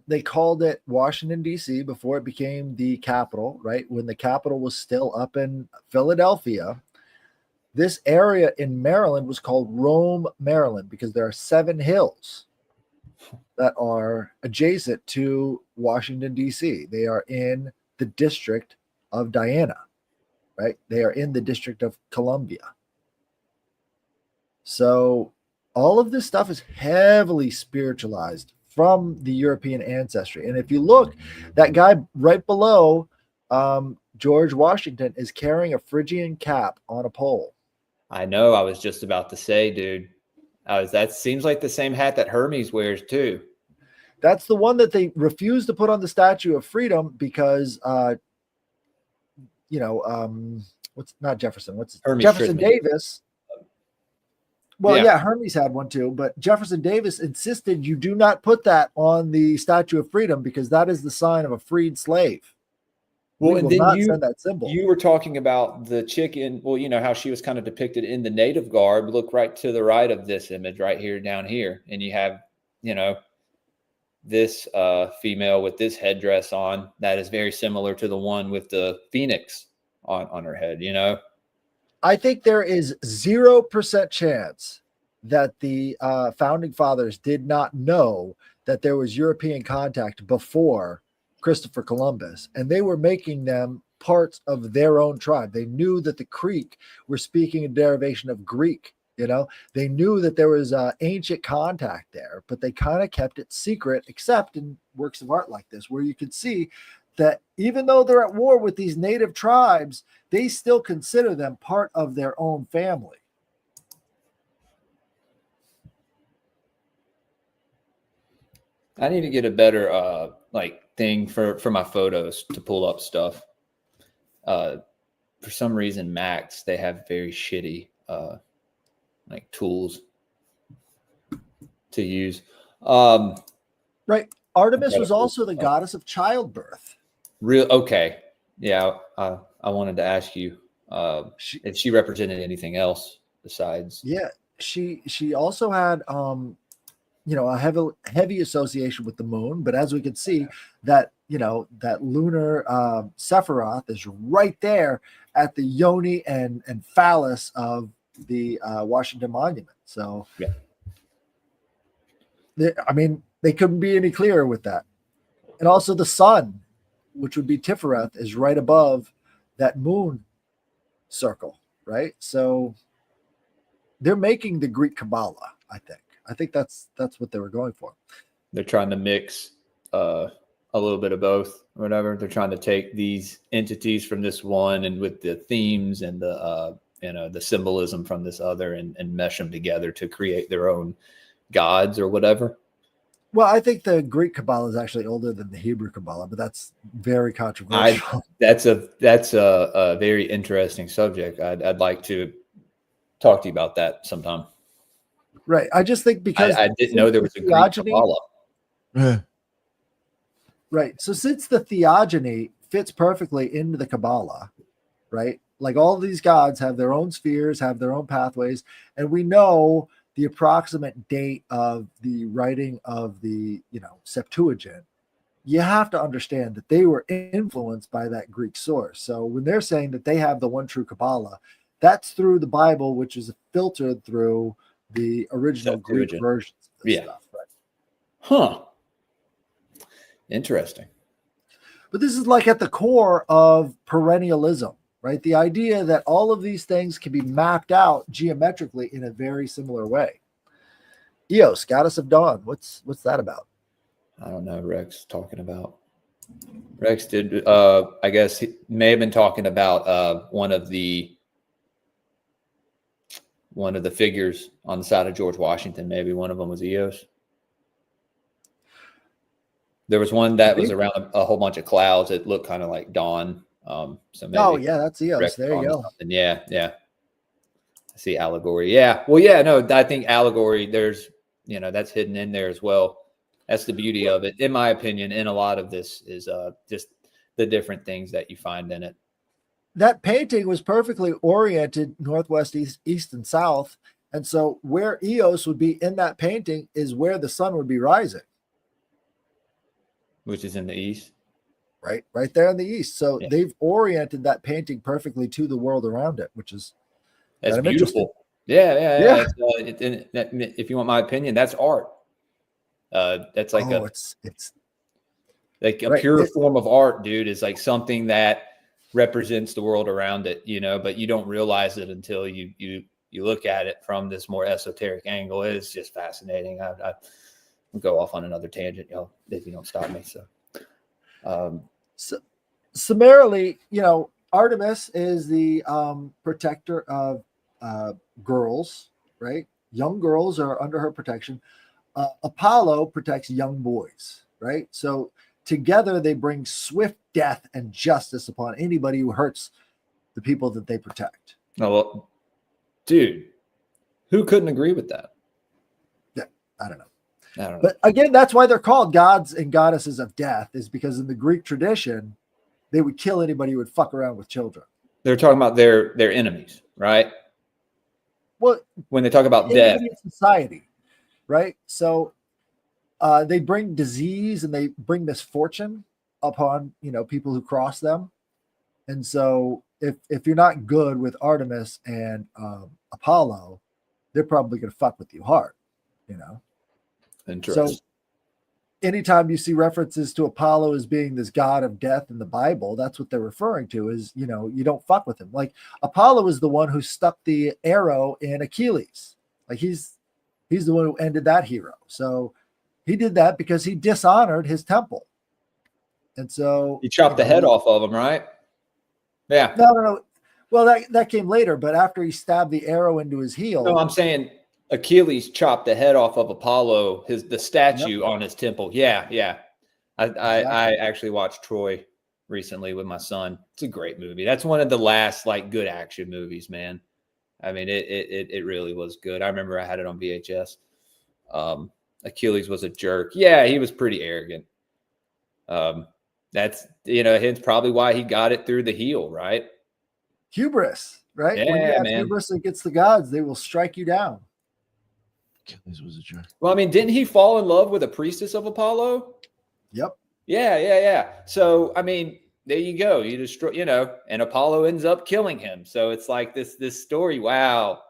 they called it Washington, D.C., before it became the capital, right? When the capital was still up in Philadelphia, this area in Maryland was called Rome, Maryland, because there are 7 hills that are adjacent to Washington, D.C. They are in the District of Diana, right? They are in the District of Columbia. So all of this stuff is heavily spiritualized from the European ancestry. And if you look, that guy right below George Washington is carrying a Phrygian cap on a pole. I know. I was just about to say, dude. That seems like the same hat that Hermes wears too. That's the one that they refused to put on the Statue of Freedom because, what's not Jefferson? What's Hermes Jefferson Trisman. Davis? Well, Yeah. yeah, Hermes had one too, but Jefferson Davis insisted you do not put that on the Statue of Freedom because that is the sign of a freed slave. Well, We and will then not send that symbol. you were talking about the chicken. Well, how she was kind of depicted in the native garb. Look right to the right of this image right here, down here. And you have, this female with this headdress on that is very similar to the one with the phoenix on her head, you know? I think there is 0% chance that the founding fathers did not know that there was European contact before Christopher Columbus, and they were making them parts of their own tribe. They knew that the Creek were speaking a derivation of Greek. You know, they knew that there was ancient contact there, but they kind of kept it secret, except in works of art like this, where you could see that even though they're at war with these native tribes, they still consider them part of their own family. I need to get a better like thing for my photos to pull up stuff. For some reason, Macs, they have very shitty like tools to use. Right. Artemis was also the goddess of childbirth. Real okay. Yeah, I wanted to ask you if she represented anything else besides. Yeah, she also had a heavy association with the moon, but as we can see, that that lunar Sephiroth is right there at the yoni and phallus of the Washington Monument. So yeah, they couldn't be any clearer with that. And also the sun, which would be Tifereth, is right above that moon circle, right? So they're making the Greek Kabbalah, I think that's what they were going for. They're trying to mix a little bit of both, or whatever. They're trying to take these entities from this one and with the themes and the the symbolism from this other and mesh them together to create their own gods or whatever. Well, I think the Greek Kabbalah is actually older than the Hebrew Kabbalah, but that's very controversial. That's a very interesting subject. I'd like to talk to you about that sometime. Right. I just think because I didn't know there was a Greek Kabbalah. Right. So since the theogony fits perfectly into the Kabbalah, right? Like all these gods have their own spheres, have their own pathways, and we know the approximate date of the writing of the Septuagint. You have to understand that they were influenced by that Greek source. So when they're saying that they have the one true Kabbalah, that's through the Bible, which is filtered through the original Greek versions of this stuff. Right? Huh. Interesting. But this is like at the core of perennialism, right? The idea that all of these things can be mapped out geometrically in a very similar way. Eos, goddess of dawn. What's that about? I don't know. Rex talking about. Rex did. I guess he may have been talking about one of the figures on the side of George Washington. Maybe one of them was Eos. There was one that was around a whole bunch of clouds. It looked kind of like dawn. So maybe that's Eos. Rex there you go. Something. Yeah. I see allegory. Yeah. Well, yeah. No, I think allegory. There's that's hidden in there as well. That's the beauty of it, in my opinion. And a lot of this is just the different things that you find in it. That painting was perfectly oriented northwest, east, and south. And so where Eos would be in that painting is where the sun would be rising. Which is in the east. Right there in the east. So they've oriented that painting perfectly to the world around it, which is that's beautiful. Yeah. If you want my opinion, that's art. That's like it's like a pure form of art, dude. Is like something that represents the world around it, but you don't realize it until you look at it from this more esoteric angle. It's just fascinating. I go off on another tangent, if you don't stop me. So summarily, Artemis is the protector of girls, right? Young girls are under her protection. Apollo protects young boys, right? So together they bring swift death and justice upon anybody who hurts the people that they protect. Oh, well, dude, who couldn't agree with that? Yeah, I don't know. But again, that's why they're called gods and goddesses of death, is because in the Greek tradition, they would kill anybody who would fuck around with children. They're talking about their enemies, right? Well, when they talk about death, society, right? So they bring disease and they bring misfortune upon people who cross them, and so if you're not good with Artemis and Apollo, they're probably going to fuck with you hard, you know. Interesting. So anytime you see references to Apollo as being this god of death in the Bible, that's what they're referring to, is, you know, you don't fuck with him. Like Apollo is the one who stuck the arrow in Achilles. Like he's the one who ended that hero. So he did that because he dishonored his temple. And so he chopped the head off of him, right? Yeah. No. Well, that came later, but after he stabbed the arrow into his heel. No, I'm saying Achilles chopped the head off of Apollo, the statue on his temple. Yeah. I actually watched Troy recently with my son. It's a great movie. That's one of the last like good action movies, man. I mean, it really was good. I remember I had it on VHS. Achilles was a jerk. Yeah, he was pretty arrogant. That's, you know, hence probably why he got it through the heel, right? Hubris, right? Yeah, when you have man. hubris against the gods, they will strike you down. Achilles was a jerk. Well, I mean, didn't he fall in love with a priestess of Apollo? Yep. Yeah. So, I mean, there you go. You destroy, you know, and Apollo ends up killing him. So it's like this story. Wow.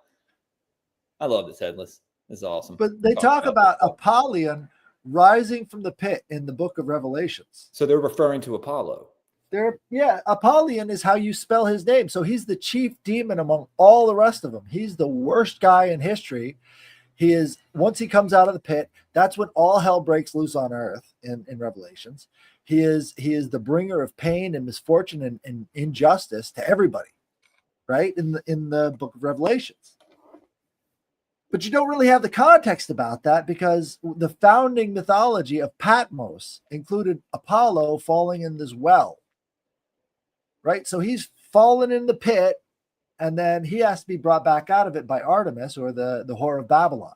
I love this Headless. This is awesome. But they talk about Apollyon rising from the pit in the book of Revelations. So they're referring to Apollo. Apollyon is how you spell his name. So he's the chief demon among all the rest of them. He's the worst guy in history. He is, once he comes out of the pit, that's when all hell breaks loose on earth in Revelations. He is the bringer of pain and misfortune and injustice to everybody, right? In the book of Revelations. But you don't really have the context about that because the founding mythology of Patmos included Apollo falling in this well, right? So he's fallen in the pit, and then he has to be brought back out of it by Artemis, or the whore of Babylon.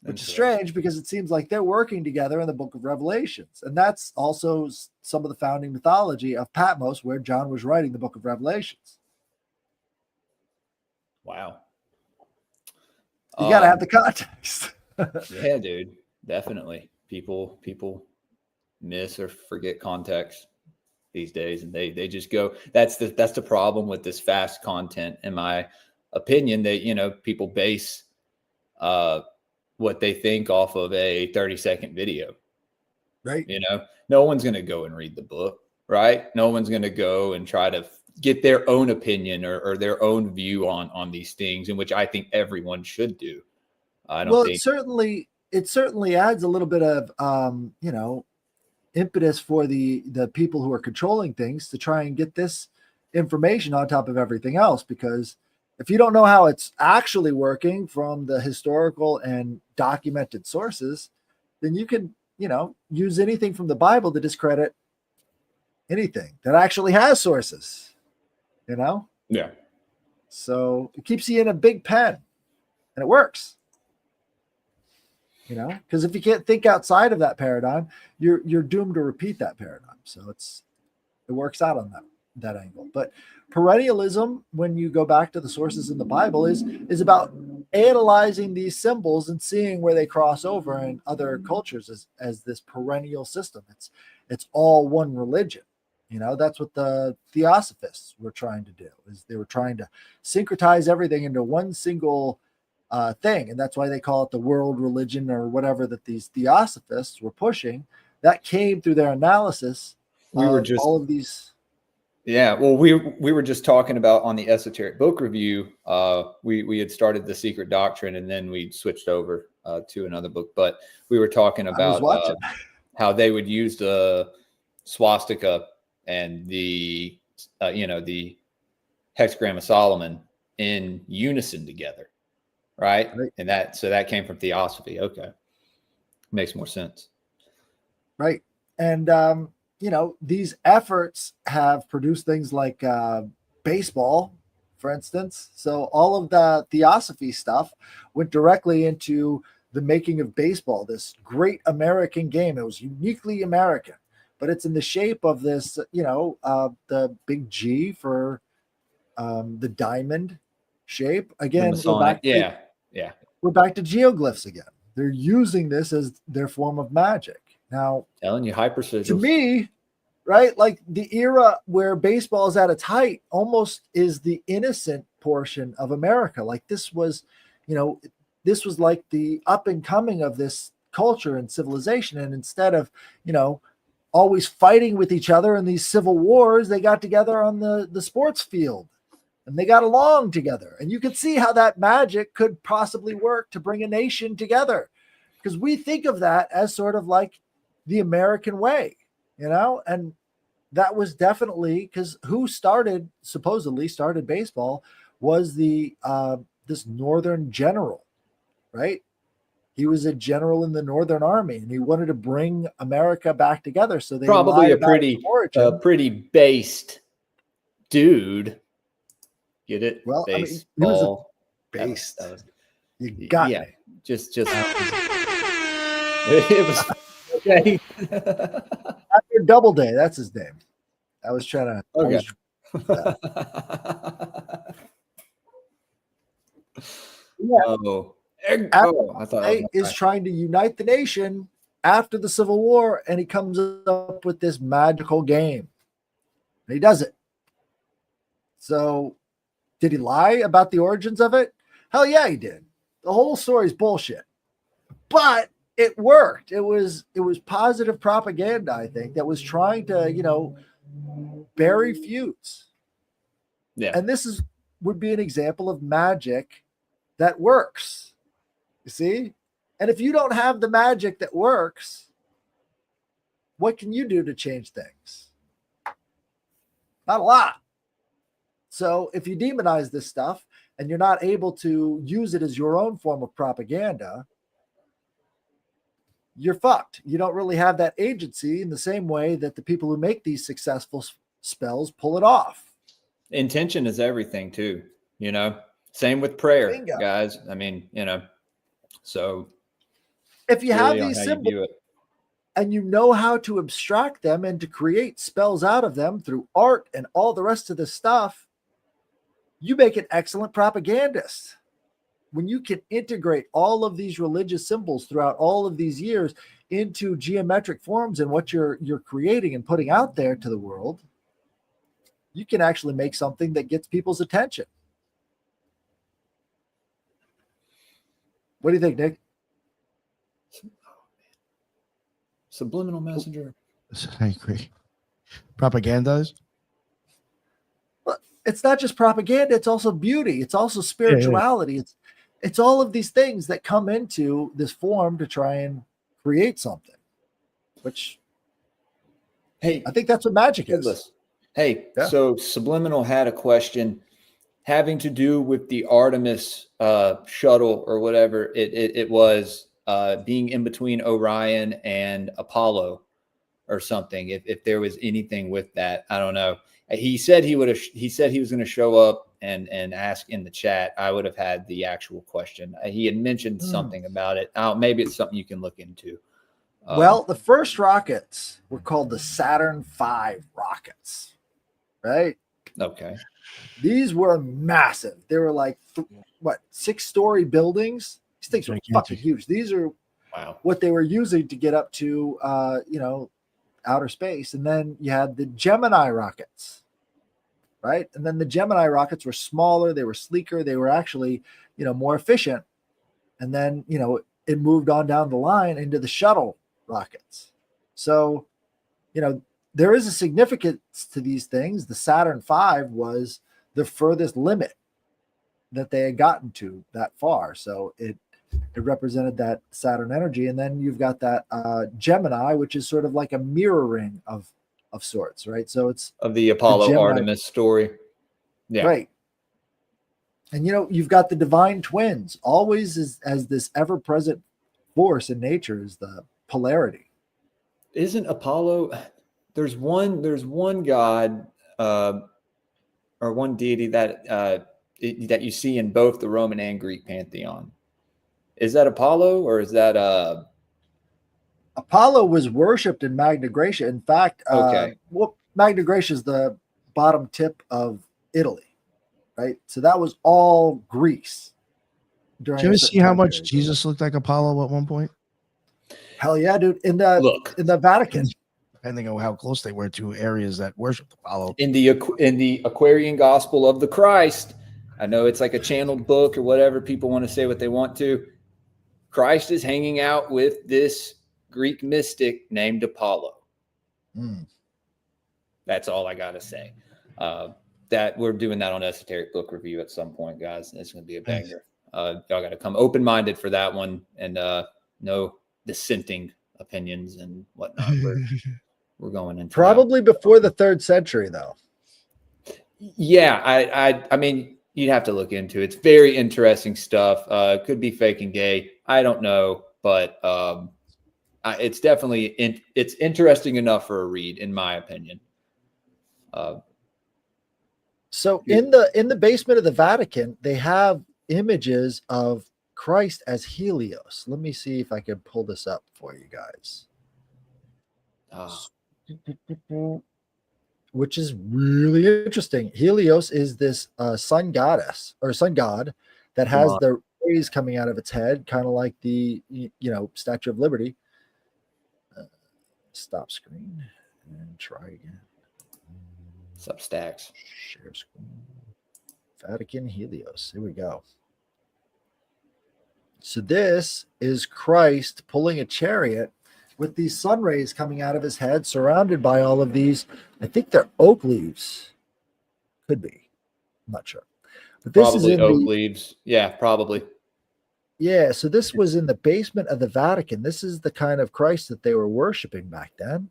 Which is strange because it seems like they're working together in the book of Revelations. And that's also some of the founding mythology of Patmos, where John was writing the book of Revelations. Wow. You got to have the context. Yeah, dude. Definitely. People miss or forget context these days, and they just go. That's the problem with this fast content, in my opinion, that, you know, people base what they think off of a 30-second video. Right. You know, no one's going to go and read the book, right? No one's going to go and try to get their own opinion or their own view on these things, in which I think everyone should do. I don't think it certainly adds a little bit of you know, impetus for the people who are controlling things to try and get this information on top of everything else, because if you don't know how it's actually working from the historical and documented sources, then you can, you know, use anything from the Bible to discredit anything that actually has sources, you know? Yeah. So it keeps you in a big pen, and it works. You know, because if you can't think outside of that paradigm, you're doomed to repeat that paradigm. So it works out on that angle. But perennialism, when you go back to the sources in the Bible, is about analyzing these symbols and seeing where they cross over in other cultures as this perennial system. It's all one religion. You know, that's what the Theosophists were trying to do, is they were trying to syncretize everything into one single thing. And that's why they call it the world religion or whatever that these Theosophists were pushing. That came through their analysis of all of these. Yeah, well, we were just talking about on the Esoteric Book Review. We had started the Secret Doctrine, and then we switched over to another book. But we were talking about how they would use the swastika and the the hexagram of Solomon in unison together, right? And that came from Theosophy. Okay, makes more sense, right? And you know, these efforts have produced things like baseball, for instance. So all of the Theosophy stuff went directly into the making of baseball, this great American game. It was uniquely American, but it's in the shape of this, you know, the big G for the diamond shape. Again, we're back to geoglyphs again. They're using this as their form of magic. Now, telling you, hyper sigils. To me, right? Like the era where baseball is at its height almost is the innocent portion of America. Like this was, this was like the up and coming of this culture and civilization. And instead of, always fighting with each other in these civil wars, they got together on the sports field and they got along together. And you could see how that magic could possibly work to bring a nation together. Because we think of that as sort of like the American way, and that was definitely because who supposedly started baseball was this Northern general, right? He was a general in the Northern Army, and he wanted to bring America back together. So they probably a pretty based dude. Get it? Well, baseball. He was based. You got me. Just it was okay. After Doubleday, that's his name. I was trying to. Okay. I thought is trying to unite the nation after the Civil War, and he comes up with this magical game. And he does it. So, did he lie about the origins of it? Hell yeah, he did. The whole story's bullshit. But it worked. It was positive propaganda, I think, that was trying to, bury feuds. Yeah. And this would be an example of magic that works. You see? And if you don't have the magic that works, what can you do to change things? Not a lot. So if you demonize this stuff and you're not able to use it as your own form of propaganda, you're fucked. You don't really have that agency in the same way that the people who make these successful spells pull it off. Intention is everything too, Same with prayer, Bingo. Guys. So if you have these symbols and you know how to abstract them and to create spells out of them through art and all the rest of the stuff, you make an excellent propagandist. When you can integrate all of these religious symbols throughout all of these years into geometric forms and what you're creating and putting out there to the world, you can actually make something that gets people's attention. What do you think, Nick? Subliminal messenger. I agree. Propagandas? Well, it's not just propaganda, it's also beauty. It's also spirituality. Yeah. It's all of these things that come into this form to try and create something, which, hey, I think that's what magic is. Hey, yeah. So Subliminal had a question having to do with the Artemis shuttle or whatever it was, being in between Orion and Apollo or something. If there was anything with that, I don't know. He said he was going to show up and ask in the chat. I would have had the actual question. He had mentioned something about it. Maybe it's something you can look into. Well, the first rockets were called the Saturn V rockets, right? Okay. These were massive. They were like, 6-story buildings? These things were fucking huge. These are what they were using to get up to, outer space. And then you had the Gemini rockets, right? And then the Gemini rockets were smaller. They were sleeker. They were actually, more efficient. And then, it moved on down the line into the shuttle rockets. So, there is a significance to these things. The Saturn V was the furthest limit that they had gotten to that far. So it represented that Saturn energy. And then you've got that Gemini, which is sort of like a mirroring of sorts, right? So it's of the Apollo Artemis story. Yeah. Right. And, you've got the divine twins, always as this ever-present force in nature is the polarity. Isn't Apollo... There's one god or one deity that you see in both the Roman and Greek pantheon. Is that Apollo or is that Apollo was worshipped in Magna Graecia. In fact, Magna Graecia is the bottom tip of Italy, right? So that was all Greece. Did you ever see how much Jesus looked like Apollo at one point? Hell yeah, dude! In the Vatican. depending on how close they were to areas that worshiped Apollo. In the Aquarian Gospel of the Christ, I know it's like a channeled book or whatever. People want to say what they want to. Christ is hanging out with this Greek mystic named Apollo. That's all I got to say. That we're doing that on Esoteric Book Review at some point, guys. It's going to be a banger. Y'all got to come open-minded for that one, and no dissenting opinions and whatnot. We're going into probably before the 3rd century, though. Yeah, I mean, you'd have to look into it. It's very interesting stuff. Could be fake and gay. I don't know, but it's definitely it's interesting enough for a read, in my opinion. So in the basement of the Vatican, they have images of Christ as Helios. Let me see if I can pull this up for you guys. Which is really interesting. Helios is this sun goddess or sun god that has the rays coming out of its head, kind of like the Statue of Liberty. Stop screen and try again. Substacks. Share screen. Vatican Helios. Here we go. So this is Christ pulling a chariot with these sun rays coming out of his head, surrounded by all of these. I think they're oak leaves. Could be. I'm not sure. But this Probably is in oak leaves. Yeah, probably. Yeah, so this was in the basement of the Vatican. This is the kind of Christ that they were worshiping back then.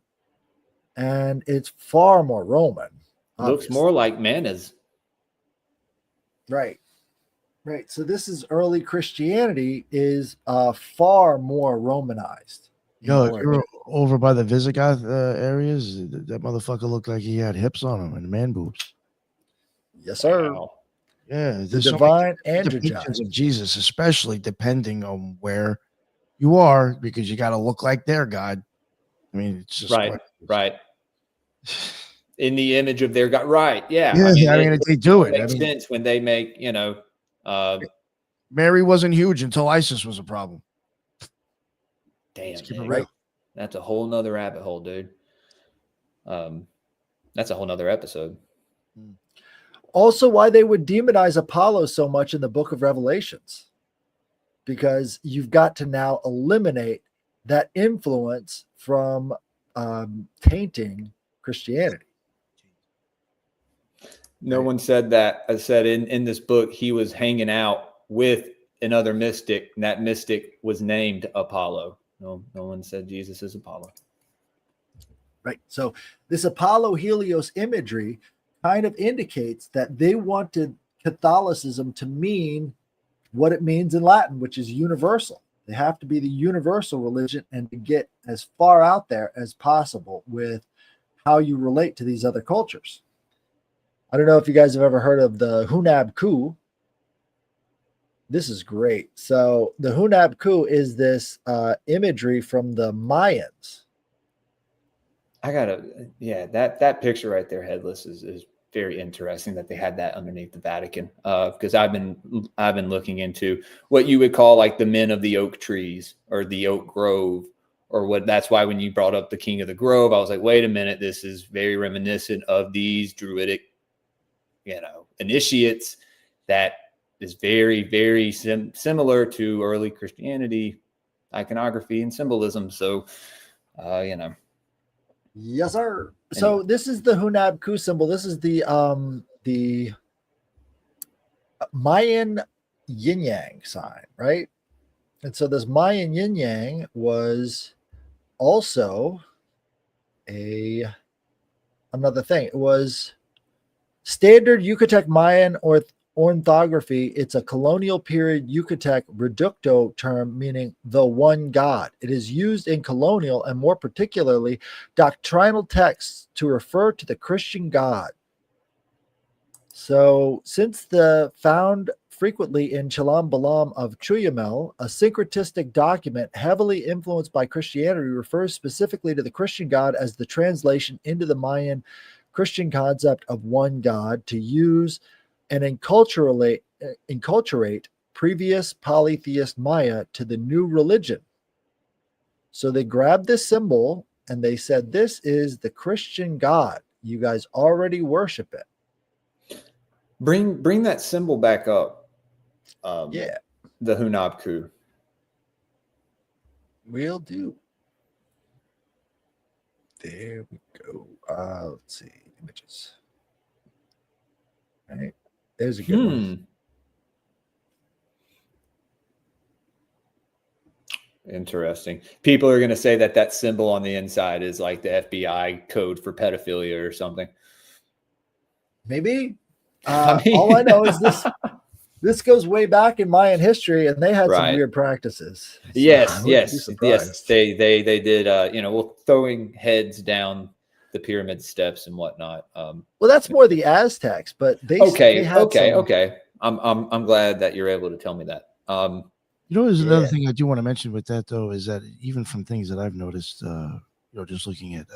And it's far more Roman. Looks more like Mana's. Right. Right. So this is early Christianity is far more Romanized. Yo, if you're over by the Visigoth areas, that motherfucker looked like he had hips on him and man boobs. Yes, sir. Wow. Yeah, The divine depictions of Jesus, especially depending on where you are, because you got to look like their God. I mean, it's just right. In the image of their God, right? Yeah, I mean, they do it. Makes sense when they make Mary wasn't huge until ISIS was a problem. Damn, right. That's a whole nother rabbit hole, dude. That's a whole nother episode. Also, why they would demonize Apollo so much in the book of Revelations, because you've got to now eliminate that influence from tainting Christianity. No one said that. I said in this book, he was hanging out with another mystic, and that mystic was named Apollo. No one said Jesus is Apollo. Right. So this Apollo Helios imagery kind of indicates that they wanted Catholicism to mean what it means in Latin, which is universal. They have to be the universal religion and to get as far out there as possible with how you relate to these other cultures. I don't know if you guys have ever heard of the Hunab Ku. This is great. So the Hunab Ku is this imagery from the Mayans. That picture right there, headless, is very interesting that they had that underneath the Vatican. Because I've been looking into what you would call like the men of the oak trees or the oak grove, or what. That's why when you brought up the King of the Grove, I was like, wait a minute, this is very reminiscent of these Druidic, initiates. That is very, very similar to early Christianity iconography and symbolism. So, Yes, sir. So this is the Hunab Ku symbol. This is the Mayan yin yang sign, right? And so this Mayan yin yang was also another thing. It was standard Yucatec Mayan orthography. It's a colonial period Yucatec reducto term meaning the one God. It is used in colonial and more particularly doctrinal texts to refer to the Christian God. So since found frequently in Chalam Balam of Chuyamel, a syncretistic document heavily influenced by Christianity refers specifically to the Christian God as the translation into the Mayan Christian concept of one God to use and enculturate previous polytheist Maya to the new religion. So they grabbed this symbol and they said, "This is the Christian God. You guys already worship it." Bring that symbol back up. Yeah, The Hunabku. will do. There we go. Let's see, images. All right, there's a good one. Interesting. People are going to say that symbol on the inside is like the FBI code for pedophilia or something. Maybe. I mean, all I know is this goes way back in Mayan history, and they had some Right. weird practices. So yes, I wouldn't be yes, surprised. They did. Throwing heads down the pyramid steps and whatnot. Well, that's more the Aztecs, but they Okay. had some. I'm glad that you're able to tell me that. There's another Yeah. thing I do want to mention with that, though, is that even from things that I've noticed, just looking at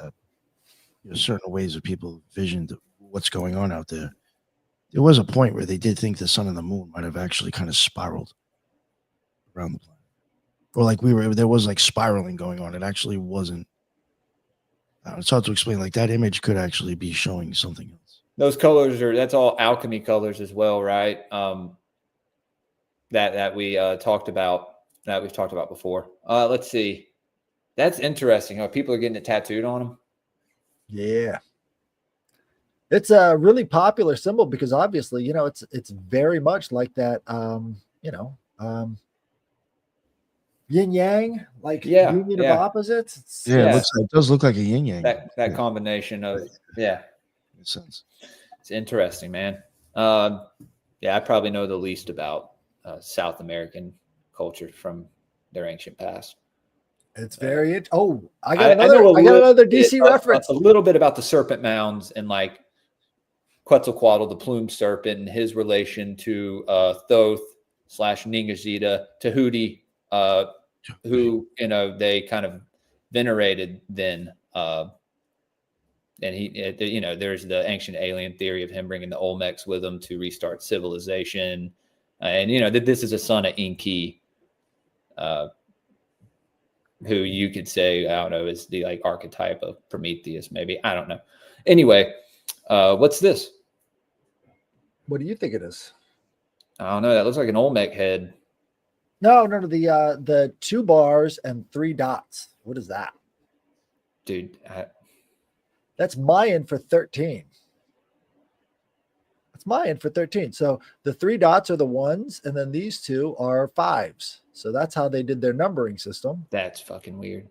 certain ways of people visioned what's going on out there, there was a point where they did think the sun and the moon might have actually kind of spiraled around the planet, or like there was like spiraling going on. It actually wasn't. It's hard to explain. Like that image could actually be showing something else. Those colors that's all alchemy colors as well, right? That we talked about, that we've talked about before. Let's see. That's interesting how people are getting it tattooed on them. Yeah. It's a really popular symbol because obviously, it's very much like that, yin yang, like union of opposites. It does look like a yin yang. That combination of makes sense. It's interesting, man. I probably know the least about South American culture from their ancient past. It's very I got another DC reference. A little bit about the serpent mounds and like Quetzalcoatl, the plumed serpent, and his relation to Thoth / Ningazita, Tahuti, who they kind of venerated then. And he, there's the ancient alien theory of him bringing the Olmecs with him to restart civilization, and that this is a son of Enki, who you could say, I don't know, is the like archetype of Prometheus, maybe. I don't know. Anyway, what's this? What do you think it is? I don't know. That looks like an Olmec head. No. The 2 bars and 3 dots. What is that? Dude. That's Mayan for 13. That's Mayan for 13. So the 3 dots are the 1s, and then these 2 are 5s. So that's how they did their numbering system. That's fucking weird.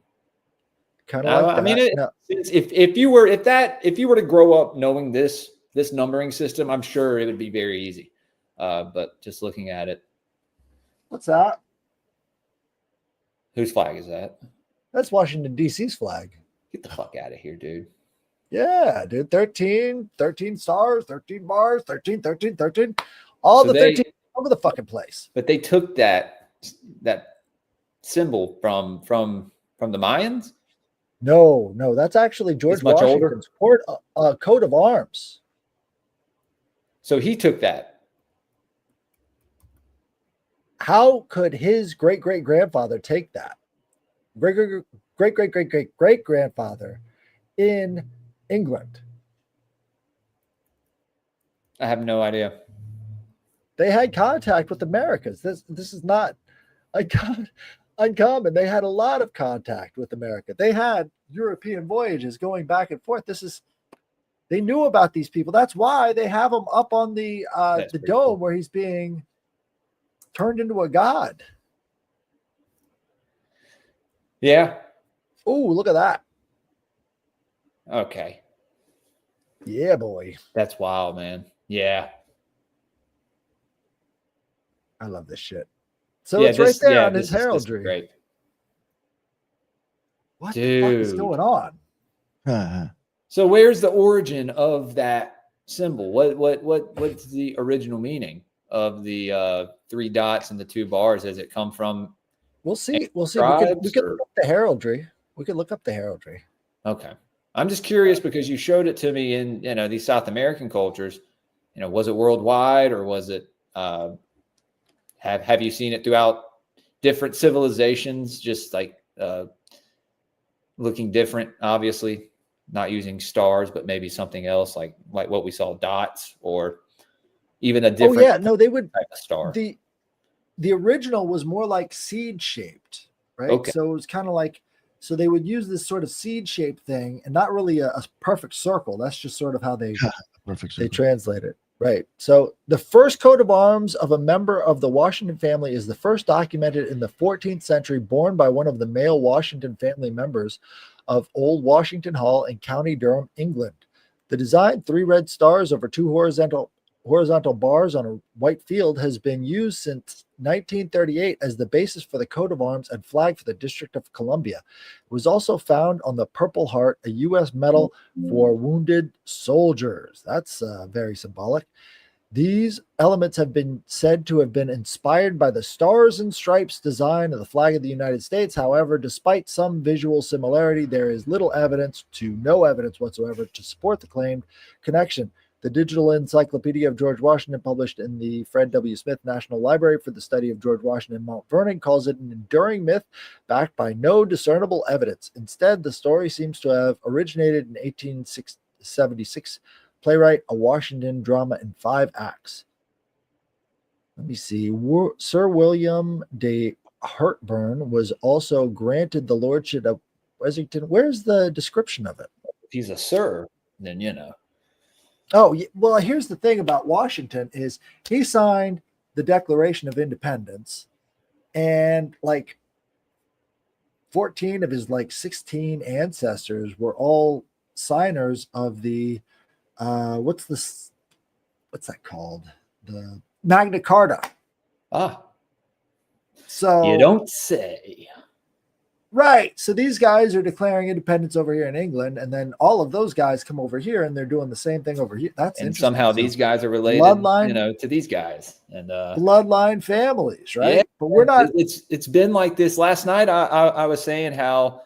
Kind of like that. I mean, if you were to grow up knowing this numbering system, I'm sure it would be very easy. But just looking at it. What's that? Whose flag is that? That's Washington, D.C.'s flag. Get the fuck out of here, dude. Yeah, dude. 13 stars, 13 bars, 13. All so 13 over the fucking place. But they took that symbol from the Mayans? No, that's actually George Washington's coat of arms. So he took that. How could his great-great-grandfather take that? Great-great-great-great-great-grandfather in England. I have no idea. They had contact with Americans. This is not uncommon. They had a lot of contact with America. They had European voyages going back and forth. They knew about these people. That's why they have him up on the dome cool. Where he's being turned into a god. Yeah. Oh, look at that. Okay. Yeah, boy. That's wild, man. Yeah. I love this shit. So it's right there on his heraldry. Great. What the fuck is going on? So where's the origin of that symbol? What's the original meaning of the 3 dots and the 2 bars? Does it come from? We'll see. We can look up the heraldry. We can look up the heraldry. Okay. I'm just curious because you showed it to me in these South American cultures. Was it worldwide or was it? Have you seen it throughout different civilizations? Just like looking different, obviously, not using stars, but maybe something else like what we saw, dots, or even a different Oh yeah, no, they would type of star. The original was more like seed shaped, right? Okay. So it was kind of like, so they would use this sort of seed shaped thing, and not really a perfect circle. That's just sort of how they translate it. Right. So the first coat of arms of a member of the Washington family is the first documented in the 14th century, borne by one of the male Washington family members of Old Washington Hall in County Durham, England. The design, 3 red stars over 2 horizontal bars on a white field, has been used since 1938 as the basis for the coat of arms and flag for the District of Columbia. It was also found on the Purple Heart, a U.S. medal for wounded soldiers. That's very symbolic. These elements have been said to have been inspired by the stars and stripes design of the flag of the United States. However, despite some visual similarity, there is no evidence whatsoever to support the claimed connection. The Digital Encyclopedia of George Washington, published in the Fred W. Smith National Library for the Study of George Washington, Mount Vernon, calls it an enduring myth backed by no discernible evidence. Instead, the story seems to have originated in 1876 playwright, a Washington drama in 5 acts. Let me see. Sir William de Hertburn was also granted the lordship of Wessington. Where's the description of it? If he's a sir, then you know. Oh, well, here's the thing about Washington is he signed the Declaration of Independence, and like 14 of his 16 ancestors were all signers of the what's that called? The Magna Carta. So you don't say. Right. So these guys are declaring independence over here in England, and then all of those guys come over here and they're doing the same thing over here. That's and interesting. somehow these guys are related, to these guys and bloodline families, right? Yeah, but we're not. It's been like this. Last night, I was saying how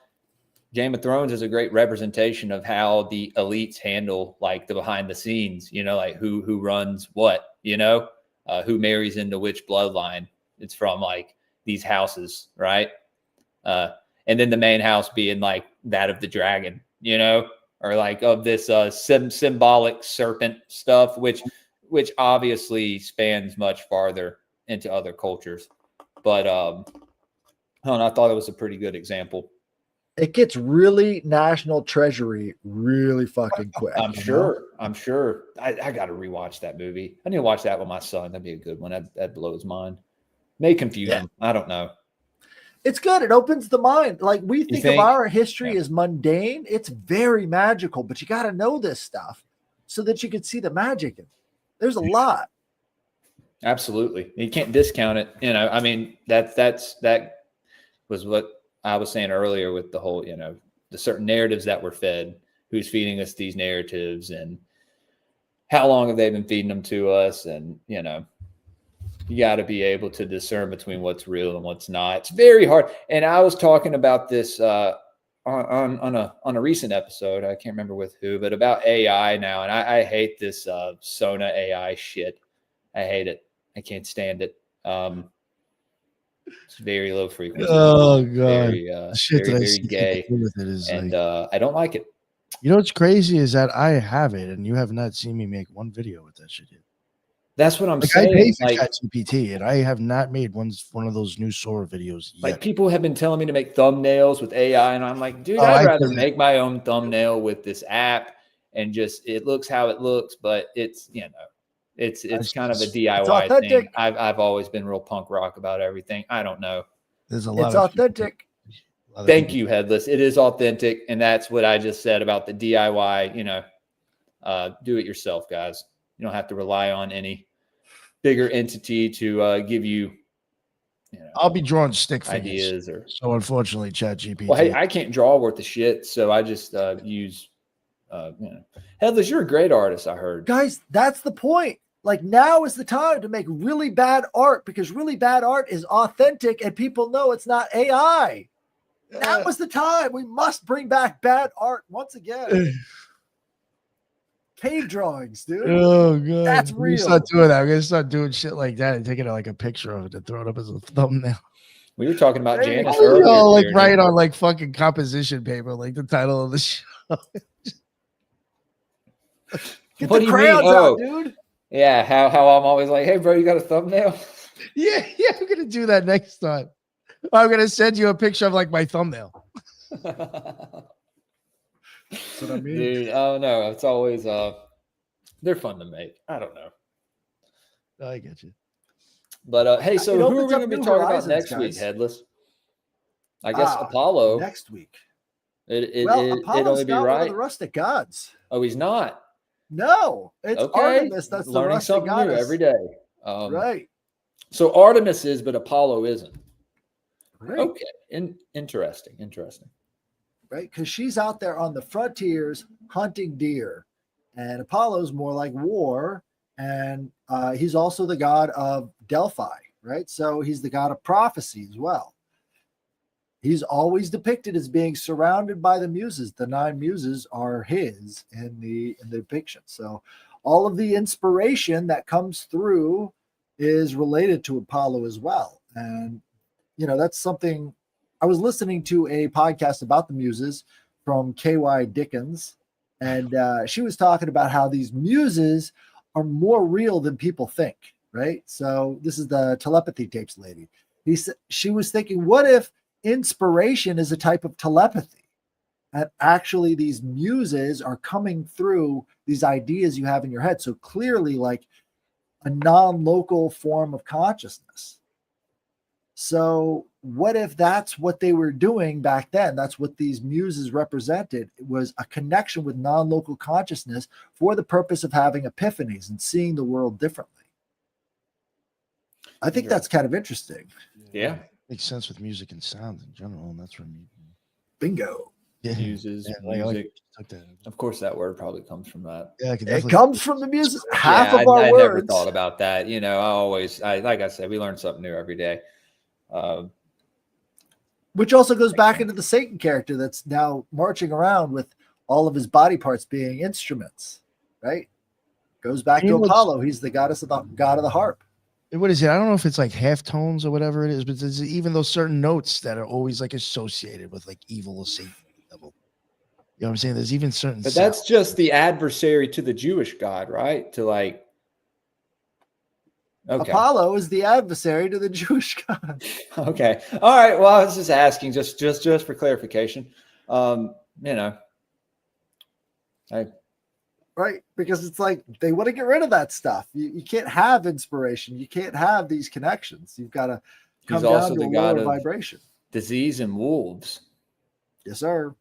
Game of Thrones is a great representation of how the elites handle like the behind the scenes. Like who runs what. Who marries into which bloodline. It's from like these houses, right? And then the main house being like that of the dragon, or like of this symbolic serpent stuff, which obviously spans much farther into other cultures. But I thought it was a pretty good example. It gets really national treasury really fucking quick. I'm sure. I got to rewatch that movie. I need to watch that with my son. That'd be a good one. That blows mine. May confuse him. I don't know. It's good. It opens the mind. Like we think of our history as mundane. It's very magical, but you got to know this stuff so that you can see the magic. There's a lot. Absolutely. You can't discount it. I mean, that was what I was saying earlier with the whole, the certain narratives that were fed, who's feeding us these narratives and how long have they been feeding them to us? And, you got to be able to discern between what's real and what's not. It's very hard. And I was talking about this on a recent episode. I can't remember with who, but about AI now. And I hate this Sona AI shit. I hate it. I can't stand it. It's very low frequency. Oh god, very gay. And I don't like it. What's crazy is that I have it, and you have not seen me make one video with that shit yet. That's what I'm saying. I pay for ChatGPT, and I have not made one of those new Sora videos yet. Like people have been telling me to make thumbnails with AI, and I'm like, dude, I'd rather make my own thumbnail with this app, and just it looks how it looks, but it's it's kind of a DIY thing. I've always been real punk rock about everything. I don't know. There's a lot. It's authentic. Thank you, Headless. It is authentic, and that's what I just said about the DIY. Do it yourself, guys. You don't have to rely on any bigger entity to give you. I'll be drawing stick ideas, so unfortunately, ChatGPT. Well, hey, I can't draw worth the shit, so I just use. Headless, you're a great artist. I heard, guys. That's the point. Like now is the time to make really bad art because really bad art is authentic and people know it's not AI. That was the time. We must bring back bad art once again. Cave drawings, dude. Oh god, that's real. Start doing that. I'm gonna start doing shit like that and taking like a picture of it and throw it up as a thumbnail. We were talking about There you Janice go. You earlier. know, like Tierney. write on like fucking composition paper, like the title of the show. Get What the do you mean? crayons Oh, out, dude. yeah. How I'm always like, hey, bro, you got a thumbnail? Yeah, I'm gonna do that next time. I'm gonna send you a picture of like my thumbnail. That's what I mean. Dude, oh no, it's always they're fun to make. I don't know. I get you. But hey, so It who are we opens up going to be new talking about horizons, next week, guys. Headless? I guess Ah, Apollo. next week. It'd Apollo's only be not one of right. the rustic gods. Oh, he's not. No, it's Okay, Artemis. That's the learning rustic something goddess. new every day. Right. So Artemis is, but Apollo isn't. Right. Okay, interesting. Right, because she's out there on the frontiers hunting deer, and Apollo's more like war, and he's also the god of Delphi, right? So he's the god of prophecy as well. He's always depicted as being surrounded by the muses. The 9 muses are his in the depiction. So all of the inspiration that comes through is related to Apollo as well. And that's something. I was listening to a podcast about the muses from K.Y. Dickens, and she was talking about how these muses are more real than people think, right? So this is the telepathy tapes lady. She was thinking, what if inspiration is a type of telepathy? And actually these muses are coming through these ideas you have in your head. So clearly like a non-local form of consciousness. So what if that's what they were doing back then? That's what these muses represented. It was a connection with non-local consciousness for the purpose of having epiphanies and seeing the world differently. I think that's kind of interesting. Yeah. Makes sense with music and sound in general, and that's where Bingo. Muses, music. Of course, that word probably comes from that. Yeah, it comes from the muses. Half of I our words. never thought about that. Like I said, we learn something new every day. Which also goes back into the Satan character that's now marching around with all of his body parts being instruments, right? Goes back to Apollo. He's the god of the harp. What is it? I don't know if it's like half tones or whatever it is, but there's even those certain notes that are always like associated with like evil or Satan level. You know what I'm saying? There's even certain. But that's just the adversary to the Jewish God, right? To like. Okay. Apollo is the adversary to the Jewish God. Okay. All right. Well, I was just asking, just for clarification. Right, because it's like they want to get rid of that stuff. You can't have inspiration. You can't have these connections. You've got to come down to a lower vibration. Disease and wolves. Yes, sir.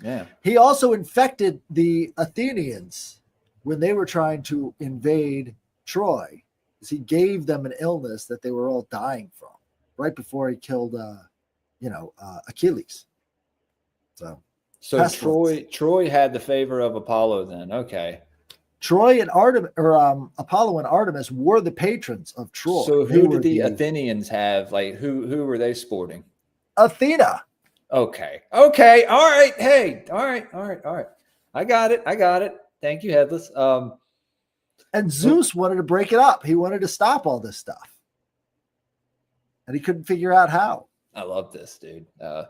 Yeah. He also infected the Athenians when they were trying to invade Troy. He gave them an illness that they were all dying from right before he killed, Achilles. So Troy had the favor of Apollo then. Okay. Troy and Artemis, or Apollo and Artemis, were the patrons of Troy. So who did the Athenians have? Like who were they sporting? Athena. Okay. All right. Hey. All right. I got it. Thank you, Headless. And Zeus wanted to break it up. He wanted to stop all this stuff, and he couldn't figure out how. I love this, dude. It's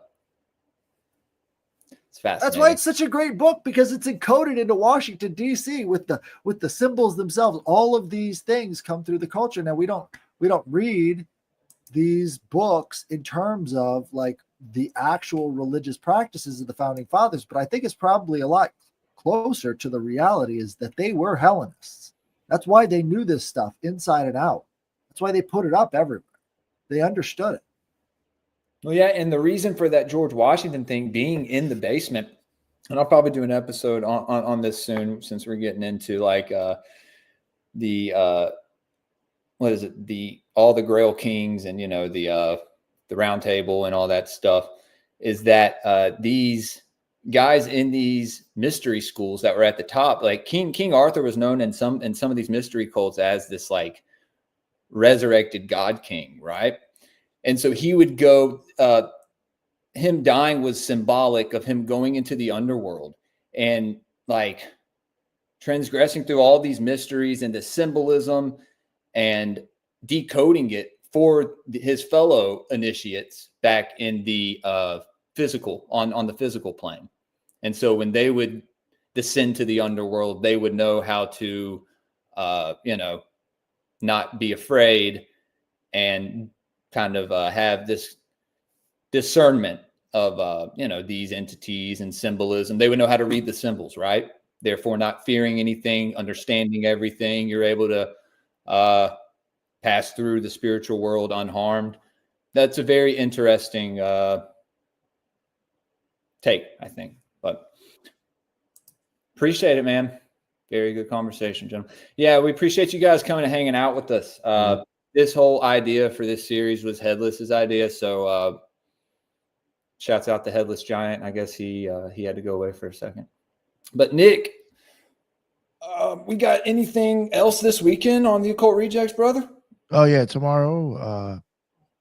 fascinating. That's why it's such a great book, because it's encoded into Washington D.C. with the symbols themselves. All of these things come through the culture. Now we don't read these books in terms of like the actual religious practices of the founding fathers, but I think it's probably a lot closer to the reality is that they were Hellenists. That's why they knew this stuff inside and out. That's why they put it up everywhere. They understood it. Well, yeah, and the reason for that George Washington thing being in the basement, and I'll probably do an episode on this soon, since we're getting into like what is it, all the Grail Kings and the Round Table and all that stuff, is that these guys in these mystery schools that were at the top, like King Arthur was known in some of these mystery cults as this like resurrected God King, right? And so he would go, him dying was symbolic of him going into the underworld and like transgressing through all these mysteries and the symbolism and decoding it for his fellow initiates back in the physical, on the physical plane. And so when they would descend to the underworld, they would know how to, not be afraid and kind of have this discernment of, these entities and symbolism. They would know how to read the symbols, right? Therefore, not fearing anything, understanding everything. You're able to pass through the spiritual world unharmed. That's a very interesting take, I think. But appreciate it, man. Very good conversation, gentlemen. Yeah, we appreciate you guys coming and hanging out with us. This whole idea for this series was Headless's idea. So shouts out to Headless Giant. I guess he had to go away for a second. But Nick, we got anything else this weekend on the Occult Rejects, brother? Oh yeah, tomorrow.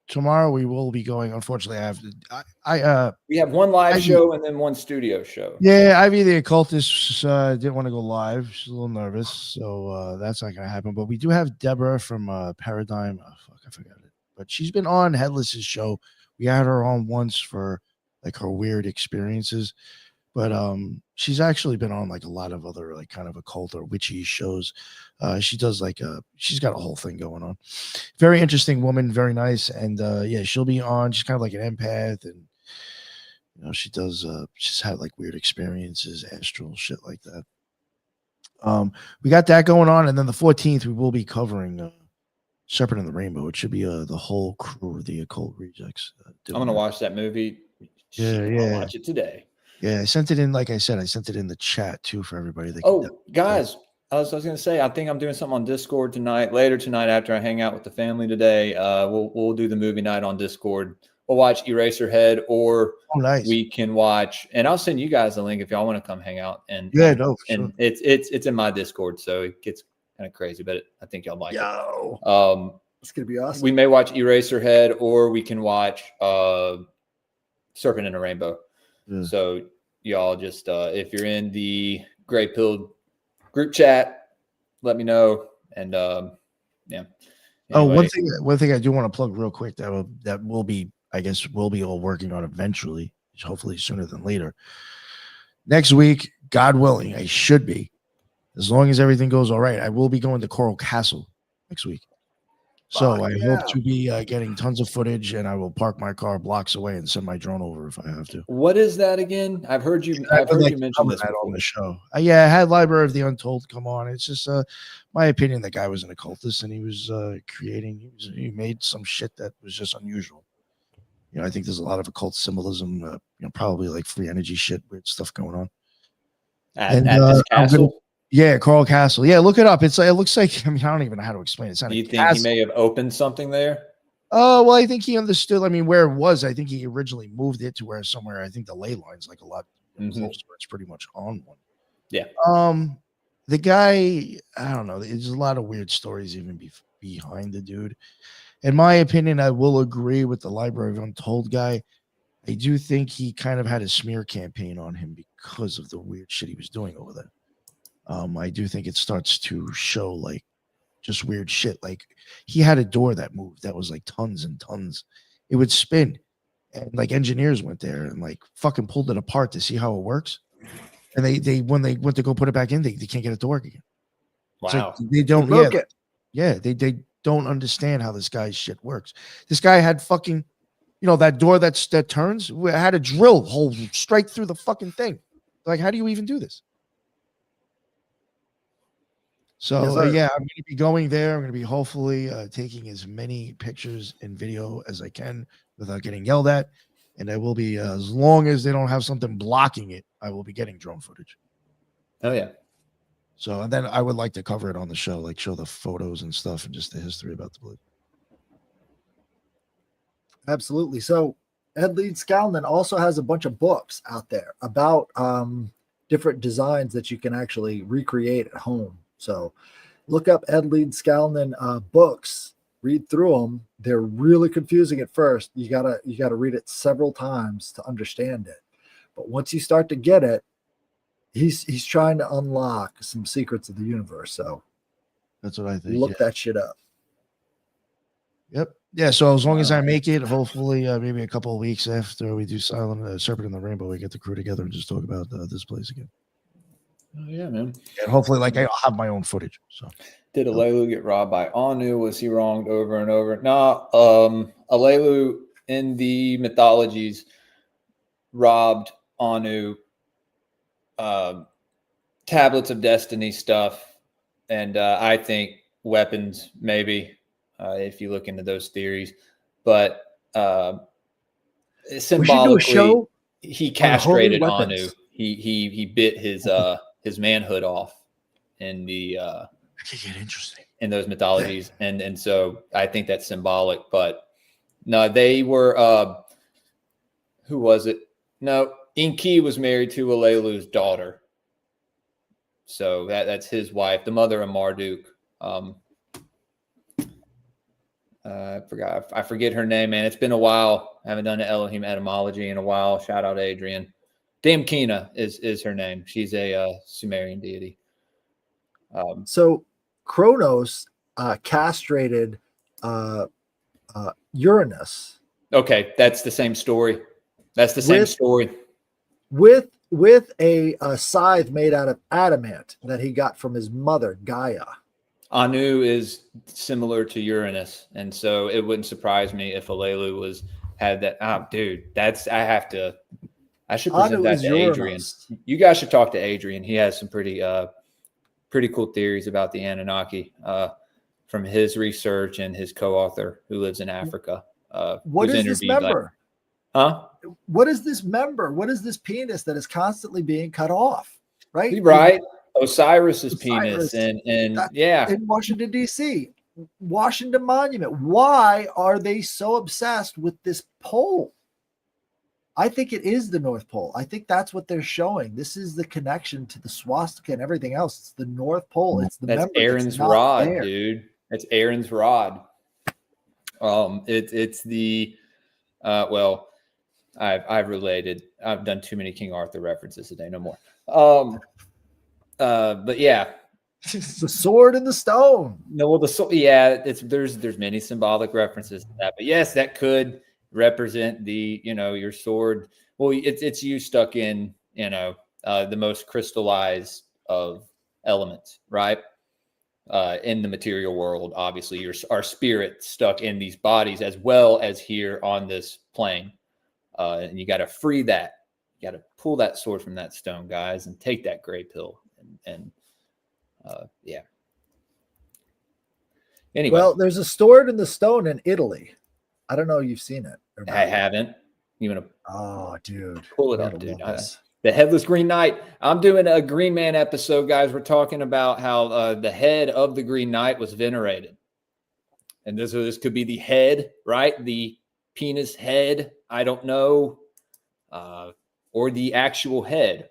Tomorrow we will be going. Unfortunately, I have to. We have one live show and then one studio show. Yeah, Ivy the Occultist didn't want to go live. She's a little nervous, so that's not gonna happen. But we do have Deborah from Paradigm. Oh, fuck, I forgot it. But she's been on Headless's show. We had her on once for like her weird experiences. But she's actually been on like a lot of other like kind of occult or witchy shows. She does like she's got a whole thing going on. Very interesting woman, very nice, and yeah, she'll be on. She's kind of like an empath, and she does. She's had like weird experiences, astral shit like that. We got that going on, and then the 14th we will be covering Serpent in the Rainbow. It should be the whole crew of the Occult Rejects. I'm gonna watch that movie. Yeah. I'll watch it today. Yeah, I sent it in. Like I said, I sent it in the chat too for everybody. Guys, I was going to say, I think I'm doing something on Discord tonight. Later tonight, after I hang out with the family today, we'll do the movie night on Discord. We'll watch Eraserhead, or we can watch. And I'll send you guys a link if y'all want to come hang out. And sure. It's in my Discord, so it gets kind of crazy, but I think y'all like it. It's gonna be awesome. We may watch Eraserhead, or we can watch Serpent in a Rainbow. So y'all just if you're in the Gray Pill group chat, let me know. And yeah. Anyway. One thing I do want to plug real quick that will be, I guess we'll be all working on eventually, hopefully sooner than later. Next week, God willing, I should be, as long as everything goes all right, I will be going to Coral Castle next week. So I hope to be getting tons of footage, and I will park my car blocks away and send my drone over if I have to. What is that again? I've heard you mention this on the show. Yeah, I had Library of the Untold come on. It's just my opinion. The guy was an occultist, and he was he made some shit that was just unusual. I think there's a lot of occult symbolism. Probably like free energy shit, weird stuff going on. At this castle. Yeah, Coral Castle. Yeah, look it up. It looks like, I don't even know how to explain it. Do you think he may have opened something there? Oh, well, I think he understood. I mean, where it was, I think he originally moved it to somewhere, I think the ley line's like a lot closer. It's pretty much on one. Yeah. The guy, I don't know. There's a lot of weird stories even behind the dude. In my opinion, I will agree with the Library of Untold guy. I do think he kind of had a smear campaign on him because of the weird shit he was doing over there. I do think it starts to show like just weird shit. Like he had a door that moved that was like tons and tons. It would spin, and like engineers went there and like fucking pulled it apart to see how it works. And they when they went to go put it back in, they can't get it to work again. Wow. They don't. They don't understand how this guy's shit works. This guy had fucking, that door that turns. Had a drill hole straight through the fucking thing. Like, how do you even do this? So yeah, I'm going to be going there. I'm going to be hopefully taking as many pictures and video as I can without getting yelled at. And I will be, as long as they don't have something blocking it, I will be getting drone footage. Oh yeah. So, and then I would like to cover it on the show, like show the photos and stuff and just the history about the place. Absolutely. So Ed Leeds Scowlin also has a bunch of books out there about different designs that you can actually recreate at home. So look up Ed Leeds Scowlin books, read through them. They're really confusing at first. You gotta read it several times to understand it. But once you start to get it, he's trying to unlock some secrets of the universe. So that's what I think. Look that shit up. Yep. Yeah. So as long as I make it, hopefully, maybe a couple of weeks after we do Silent Serpent in the Rainbow, we get the crew together and just talk about this place again. Oh yeah, man. And hopefully, like I'll have my own footage. So did Alelu get robbed by Anu? Was he wronged over and over? No. Alelu in the mythologies robbed Anu tablets of destiny stuff, and I think weapons maybe if you look into those theories, but symbolically he castrated Anu. He bit his manhood off in the that could get interesting in those mythologies, and so I think that's symbolic. But no, they were who was it? No, Enki was married to Alelu's daughter. So that's his wife, the mother of Marduk. I forget her name, man. It's been a while. I haven't done an Elohim etymology in a while. Shout out to Adrian. Damkina is her name. She's a Sumerian deity. So Kronos castrated Uranus. Okay, that's the same story. That's the same story. With a scythe made out of adamant that he got from his mother, Gaia. Anu is similar to Uranus, and so it wouldn't surprise me if Alelu had that. Oh, dude, I should present that to Adrian. You guys should talk to Adrian. He has some pretty cool theories about the Anunnaki from his research and his co-author who lives in Africa. What is this member? Huh? What is this member? What is this penis that is constantly being cut off? Right? Right. Osiris's penis and yeah. In Washington, D.C. Washington Monument. Why are they so obsessed with this pole? I think it is the North Pole. I think that's what they're showing. This is the connection to the swastika and everything else. It's the North Pole. It's the that's Aaron's rod, dude. That's Aaron's rod. It's the well, I've done too many King Arthur references today. No more. But yeah, the sword and the stone. No, well, there's many symbolic references to that, but yes, that could represent your sword. Well, it's you stuck in the most crystallized of elements, right? In the material world, obviously, our spirit stuck in these bodies as well as here on this plane. And you got to free that. You got to pull that sword from that stone, guys, and take that gray pill. And yeah. Anyway. Well, there's a sword in the stone in Italy. I don't know if you've seen it. I haven't. Oh, dude. Pull it up, dude. The Headless Green Knight. I'm doing a Green Man episode, guys. We're talking about how the head of the Green Knight was venerated. And this could be the head, right? The penis head. I don't know. Or the actual head.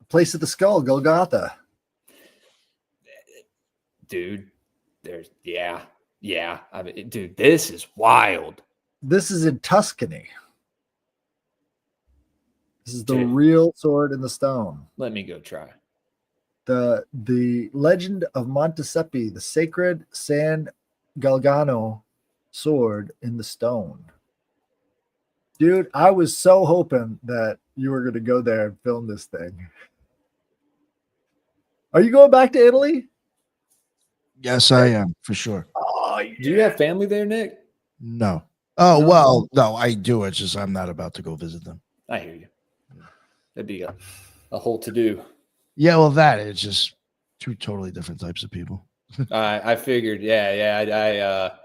Place of the skull, Golgotha. Dude, yeah. I mean, dude, this is wild. This is in Tuscany. This is the real sword in the stone. Let me go try. The legend of Monteseppi, the sacred San Galgano sword in the stone. Dude, I was so hoping that you were going to go there and film this thing. Are you going back to Italy? Yes, I am, for sure. Oh, yeah. Do you have family there, Nick? No. Oh, well, no, I do. It's just I'm not about to go visit them. I hear you. That'd be a whole to-do. Yeah, well, it's just two totally different types of people. I figured. Yeah.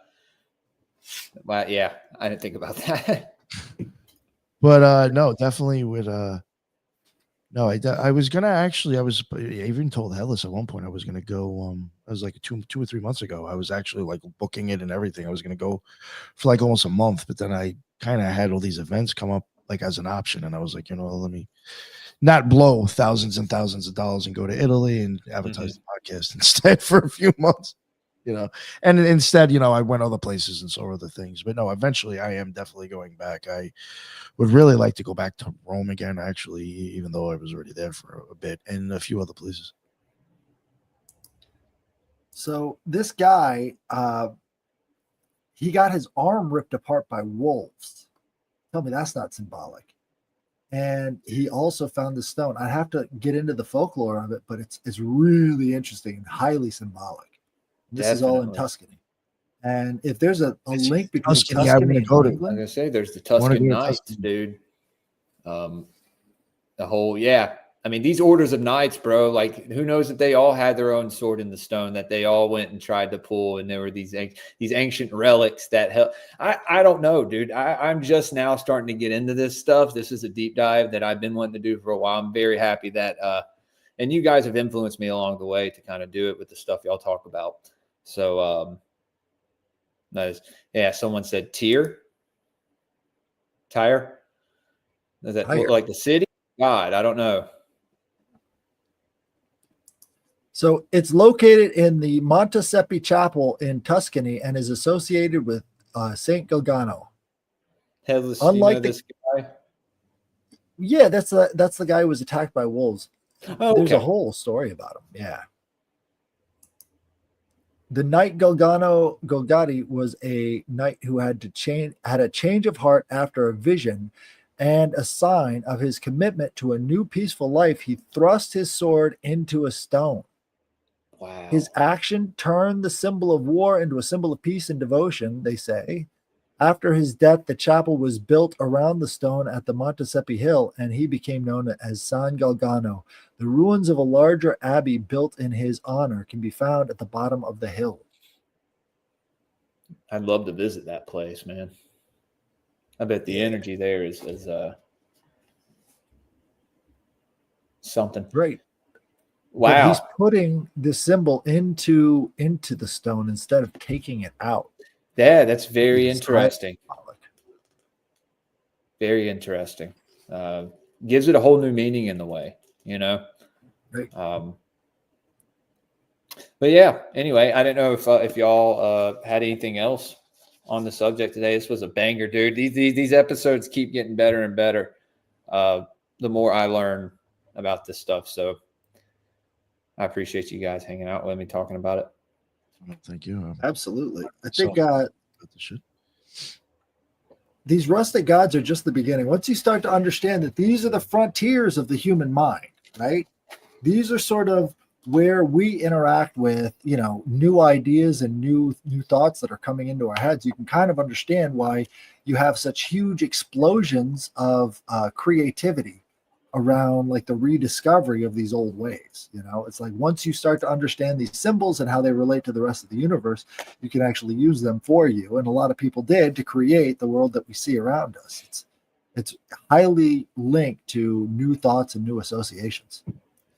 I didn't think about that. But no, definitely would. No, I was gonna actually. I even told Hellas at one point I was gonna go. I was like two or 3 months ago. I was actually like booking it and everything. I was gonna go for like almost a month, but then I kind of had all these events come up like as an option, and I was like, let me not blow thousands and thousands of dollars and go to Italy and advertise the podcast instead for a few months. And instead, I went other places and saw other things. But no, eventually I am definitely going back. I would really like to go back to Rome again, actually, even though I was already there for a bit, and a few other places. So this guy, he got his arm ripped apart by wolves. Tell me that's not symbolic. And he also found the stone. I have to get into the folklore of it, but it's really interesting and highly symbolic. This is all in Tuscany. And if there's a link between Tuscany and England, I was gonna say there's the Tuscan Knights, dude. The whole, yeah. I mean, these orders of knights, bro, like who knows if they all had their own sword in the stone that they all went and tried to pull, and there were these ancient relics that help. I don't know, dude. I'm just now starting to get into this stuff. This is a deep dive that I've been wanting to do for a while. I'm very happy that and you guys have influenced me along the way to kind of do it with the stuff y'all talk about. So nice. Yeah, someone said tire. Does that look like the city? God, I don't know. So it's located in the Montesepi Chapel in Tuscany and is associated with Saint Galgano. Headless, unlike this guy. Yeah, that's the guy who was attacked by wolves. Oh, there's a whole story about him. Yeah. The knight Galgano Golgati was a knight who had a change of heart after a vision, and a sign of his commitment to a new peaceful life, he thrust his sword into a stone. Wow. His action turned the symbol of war into a symbol of peace and devotion, they say. After his death, the chapel was built around the stone at the Montesepi Hill, and he became known as San Galgano. The ruins of a larger abbey built in his honor can be found at the bottom of the hill. I'd love to visit that place, man. I bet the energy there is something. Right. Wow. But he's putting the symbol into the stone instead of taking it out. Yeah, that's very interesting. Very interesting. Gives it a whole new meaning in the way, you know? Right. But yeah, anyway, I didn't know if y'all had anything else on the subject today. This was a banger, dude. These episodes keep getting better and better the more I learn about this stuff. So I appreciate you guys hanging out with me, talking about it. Thank you. Absolutely. I think these rustic gods are just the beginning. Once you start to understand that these are the frontiers of the human mind, right? These are sort of where we interact with, new ideas and new thoughts that are coming into our heads. You can kind of understand why you have such huge explosions of creativity around like the rediscovery of these old ways. It's like once you start to understand these symbols and how they relate to the rest of the universe, you can actually use them for you. And a lot of people did to create the world that we see around us. It's highly linked to new thoughts and new associations,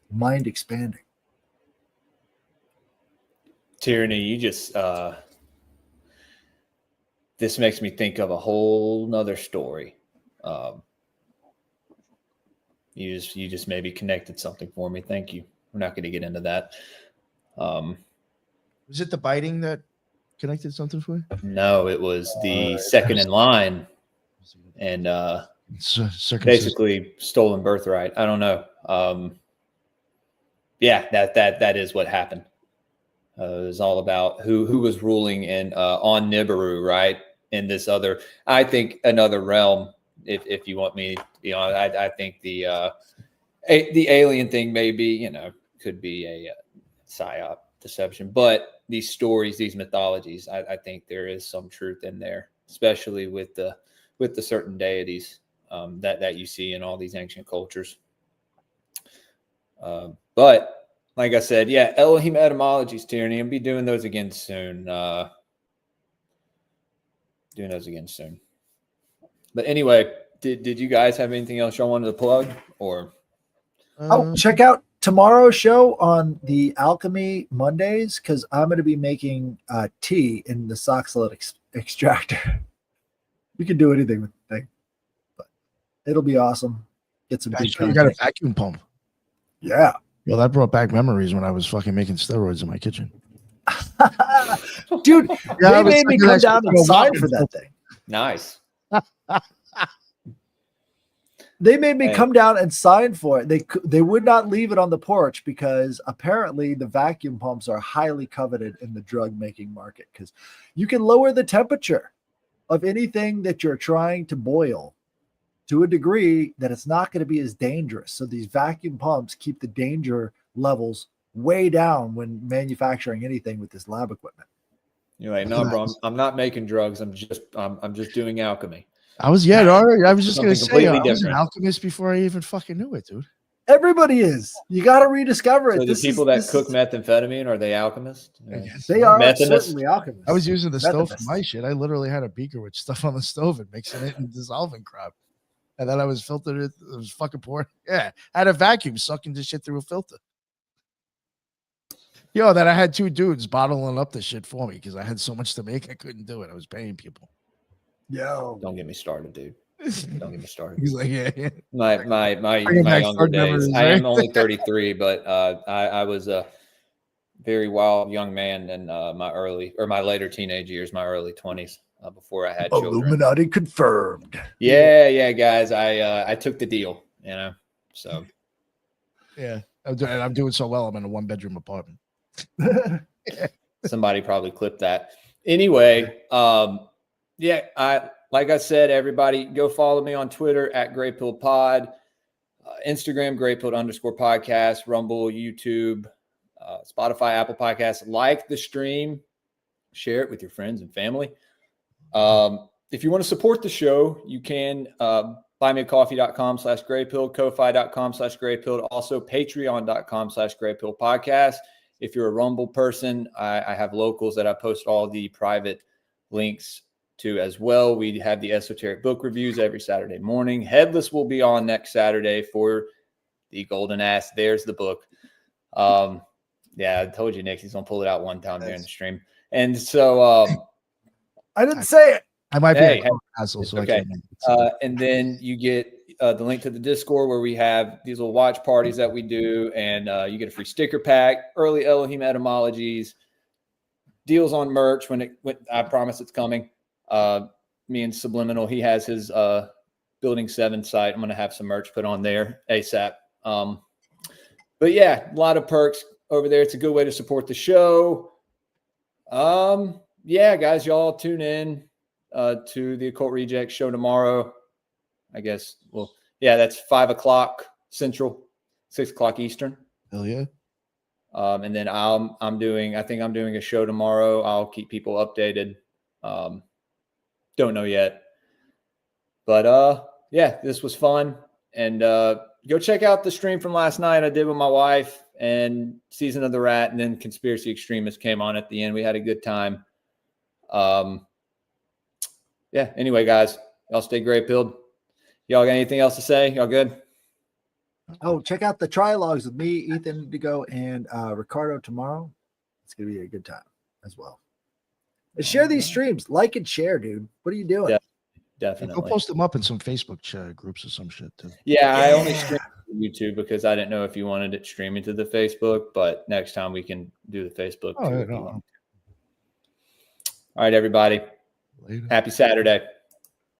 mind expanding. Tyranny, you just this makes me think of a whole nother story. You just maybe connected something for me. Thank you. We're not going to get into that. Was it the biting that connected something for you? No, it was the second in line and basically stolen birthright. I don't know. Yeah, that is what happened. It was all about who was ruling in on Nibiru, right? In this other, I think another realm. If you want me to be honest, I think the alien thing maybe, could be a psyop deception. But these stories, these mythologies, I think there is some truth in there, especially with the certain deities that you see in all these ancient cultures. But like I said, yeah, Elohim etymologies, Tyranny. I'll be doing those again soon. But anyway, did you guys have anything else y'all wanted to plug? Or check out tomorrow's show on the Alchemy Mondays, because I'm going to be making tea in the Soxhlet extractor. You can do anything with the thing, but it'll be awesome. Get some big content. Got a vacuum pump. Yeah. Well, that brought back memories when I was fucking making steroids in my kitchen. Dude, they made me come down and sign for that thing. Nice. They made me Hey. come down and sign for it. They would not leave it on the porch because apparently the vacuum pumps are highly coveted in the drug making market because you can lower the temperature of anything that you're trying to boil to a degree that it's not going to be as dangerous. So these vacuum pumps keep the danger levels way down when manufacturing anything with this lab equipment. You're like, no, bro, I'm not making drugs. I'm just doing alchemy. I was just gonna Something say completely I was an different. alchemist before I even fucking knew it, dude. Everybody is. You got to rediscover it. So the people that cook methamphetamine, are they alchemists? They are Methanists? certainly alchemists. I was using the stove for Methanists. my shit. I literally had a beaker with stuff on the stove and mixing it and dissolving crap. And then I was filtered it. It was fucking pouring. Yeah. I had a vacuum sucking this shit through a filter. Yo, then I had 2 dudes bottling up the shit for me because I had so much to make I couldn't do it. I was paying people. Yo. Don't get me started, dude. Don't get me started. He's like, yeah. My younger days. I am only 33, but I was a very wild young man in my later teenage years, my early 20s, before I had children. Illuminati confirmed. Yeah, guys. I took the deal, So Yeah. I'm doing so well. I'm in a 1-bedroom apartment. somebody probably clipped that. Anyway, like I said, everybody go follow me on Twitter at GrayPillPod, Instagram GrayPill_podcast, Rumble, YouTube, Spotify, Apple Podcasts. Like the stream, share it with your friends and family. If you want to support the show, you can buymeacoffee.com/graypill, ko-fi.com/graypill, also patreon.com/graypillpodcast. If you're a Rumble person, I have locals that I post all the private links to as well. We have the esoteric book reviews every Saturday morning. Headless will be on next Saturday for the Golden Ass. There's the book. Yeah, I told you, Nick, he's going to pull it out one time during the stream. And so I didn't say it. I might be a asshole, so okay. I can't. And then you get the link to the Discord where we have these little watch parties that we do, and you get a free sticker pack, early Elohim etymologies, deals on merch when I promise it's coming. Me and Subliminal, he has his Building 7 site. I'm going to have some merch put on there ASAP. But yeah, a lot of perks over there. It's a good way to support the show. Yeah, guys, y'all tune in to the Occult Reject show tomorrow. I guess, well, yeah, that's 5:00 Central, 6:00 Eastern. Hell yeah. And then I'm doing a show tomorrow. I'll keep people updated. Don't know yet. But yeah, this was fun. And go check out the stream from last night I did with my wife, and Season of the Rat, and then Conspiracy Extremists came on at the end. We had a good time. Yeah, anyway, guys, y'all stay gray-pilled. Y'all got anything else to say? Y'all good? Oh, check out the trilogues with me, Ethan Indigo, and Ricardo tomorrow. It's going to be a good time as well. And share these streams. Like and share, dude. What are you doing? Yeah, definitely. Go post them up in some Facebook groups or some shit, too. Yeah, I only stream to YouTube because I didn't know if you wanted it streaming to the Facebook, but next time we can do the Facebook. Oh, too, yeah, if you no. want. All right, everybody. Later. Happy Saturday.